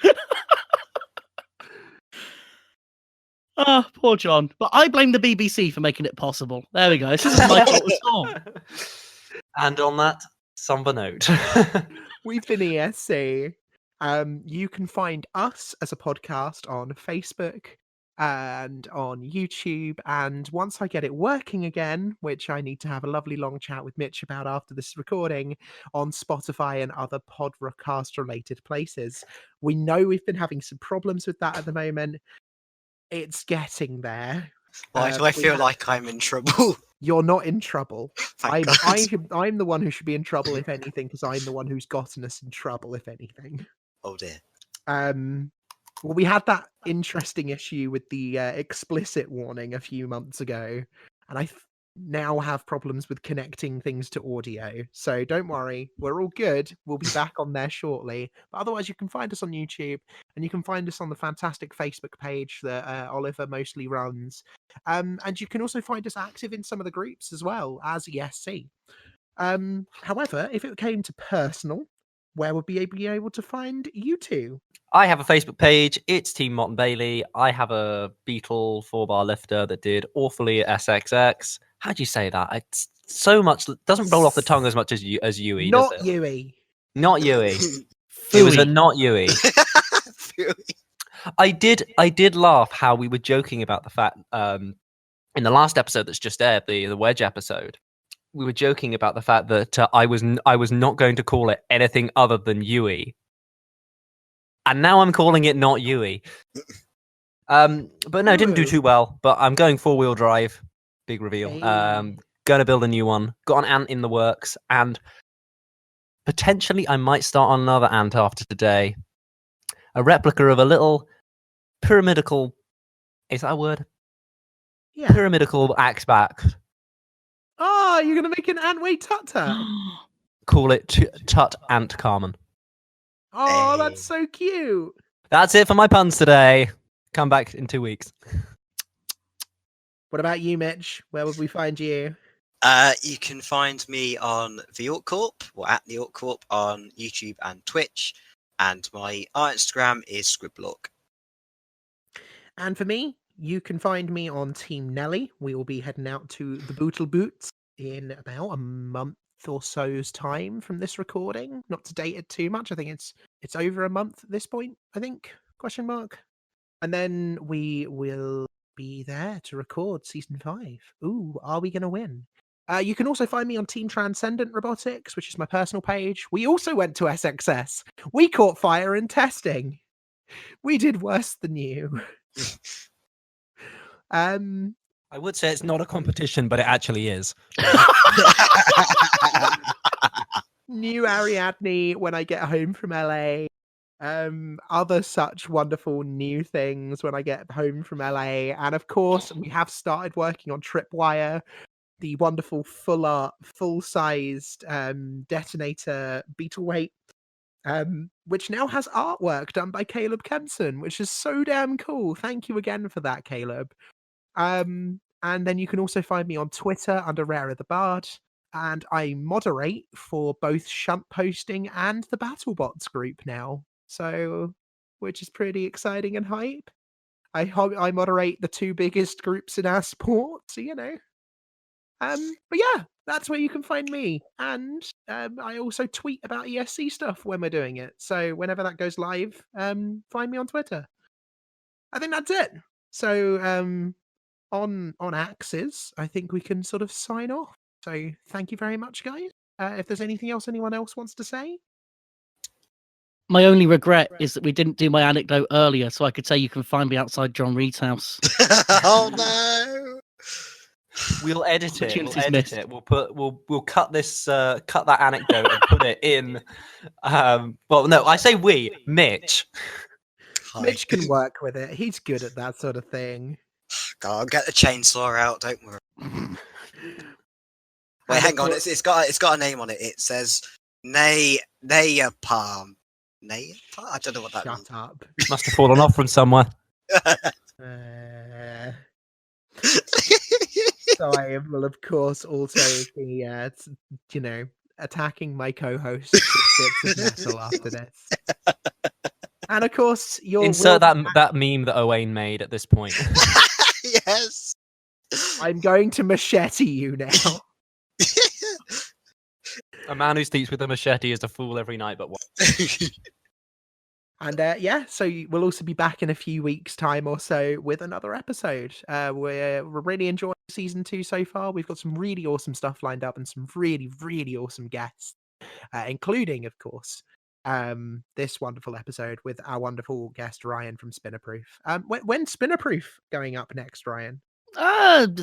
Oh, poor John. But I blame the BBC for making it possible. There we go. This isn't my fault at all. And on that somber note, We've been ESC. You can find us as a podcast on Facebook and on YouTube. And once I get it working again, which I need to have a lovely long chat with Mitch about after this recording, on Spotify and other podcast related places. We know we've been having some problems with that at the moment. It's getting there. Why do I feel like I'm in trouble? You're not in trouble. Thank God. I'm the one who should be in trouble, if anything, because I'm the one who's gotten us in trouble, if anything. Oh dear. Well, we had that interesting issue with the explicit warning a few months ago, and I now have problems with connecting things to audio. So don't worry, we're all good. We'll be back on there shortly. But otherwise, you can find us on YouTube, and you can find us on the fantastic Facebook page that Oliver mostly runs. And you can also find us active in some of the groups as well as ESC. However, if it came to personal, where would we be able to find you two? I have a Facebook page. It's Team Mott and Bailey. I have a Beetle 4-bar lifter that did awfully at SXX. How do you say that? It's so much. Doesn't roll off the tongue as much as Yui, does Not it? Yui. Not Yui. It was a not Yui. I did laugh how we were joking about the fact in the last episode that's just aired, the Wedge episode. We were joking about the fact that I was not going to call it anything other than Yui. And now I'm calling it not Yui. But no, it didn't do too well. But I'm going 4-wheel drive. Big reveal. Hey. Going to build a new one. Got an ant in the works. And potentially I might start on another ant after today. A replica of a little pyramidical... Is that a word? Yeah. Pyramidical axe back. Oh, you're going to make an Antway Tut-Tut. Call it Tut Ant Carmen. Oh, that's so cute. That's it for my puns today. Come back in 2 weeks. What about you, Mitch? Where would we find you? You can find me on the Orc Corp, or at the Orc Corp on YouTube and Twitch, and my Instagram is Scribblock. And for me, you can find me on Team Nelly. We will be heading out to the Bootle Boots in about a month or so's time from this recording. Not to date it too much. I think it's over a month at this point, I think, ? And then we will be there to record season 5. Ooh, are we going to win? You can also find me on Team Trans-Cendant Robotics, which is my personal page. We also went to SXS. We caught fire in testing. We did worse than you. I would say it's not a competition, but it actually is. New Ariadne when I get home from LA. Other such wonderful new things when I get home from LA. And of course, we have started working on Tripwire, the wonderful full-sized detonator beetle weight, which now has artwork done by Caleb Kempson, which is so damn cool. Thank you again for that, Caleb. And then you can also find me on Twitter under Reira the Bard, and I moderate for both Shuntposting and the BattleBots group now, so which is pretty exciting and hype. I moderate the 2 biggest groups in our sport, so you know. But yeah, that's where you can find me, and I also tweet about ESC stuff when we're doing it. So whenever that goes live, find me on Twitter. I think that's it. So on axes, I think we can sort of sign off. So thank you very much, guys. If there's anything else anyone else wants to say. My only regret is that we didn't do my anecdote earlier, so I could say you can find me outside John Reid's house. Oh no! We'll edit it. We'll Opportunities edit missed. it. We'll cut this cut that anecdote and put it in. Well, no, I say we. Mitch. Hi. Mitch can work with it. He's good at that sort of thing. God, I'll get the chainsaw out. Don't worry. Wait, And hang of on. course- It's got a name on it. It says Napalm. Napalm? I don't know what that Shut up. Must have fallen off from somewhere. means. So I will, of course, also be, attacking my co-host with bits of metal after this. And of course, your Insert that meme that Owain made at this point. Yes. I'm going to machete you now. A man who sleeps with a machete is a fool every night but one. And yeah, so we'll also be back in a few weeks' time or so with another episode. We're really enjoying season 2 so far. We've got some really awesome stuff lined up and some really, really awesome guests, including, of course, this wonderful episode with our wonderful guest Ryan from Spinnerproof. When's Spinnerproof going up next, Ryan?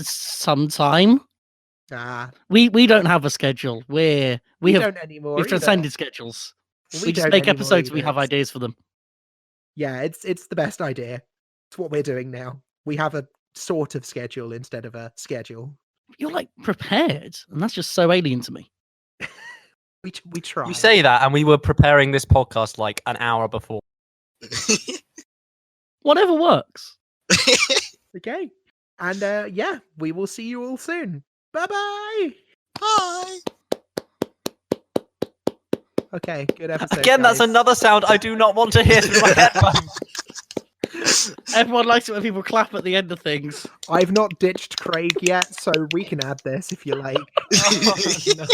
Sometime. Ah, We don't have a schedule. We don't anymore. we've either. transcended schedules. We just don't make anymore episodes. We either. have ideas for them. Yeah, it's the best idea. It's what we're doing now. We have a sort of schedule instead of a schedule. You're like prepared, and that's just so alien to me. We try. You say that, and we were preparing this podcast like an hour before. Whatever works. Okay. And yeah, we will see you all soon. Bye-bye. Bye. Okay, good episode. Again, that's guys. another sound I do not want to hear through my headphones. Everyone likes it when people clap at the end of things. I've not ditched Craig yet, so we can add this if you like. Oh, no.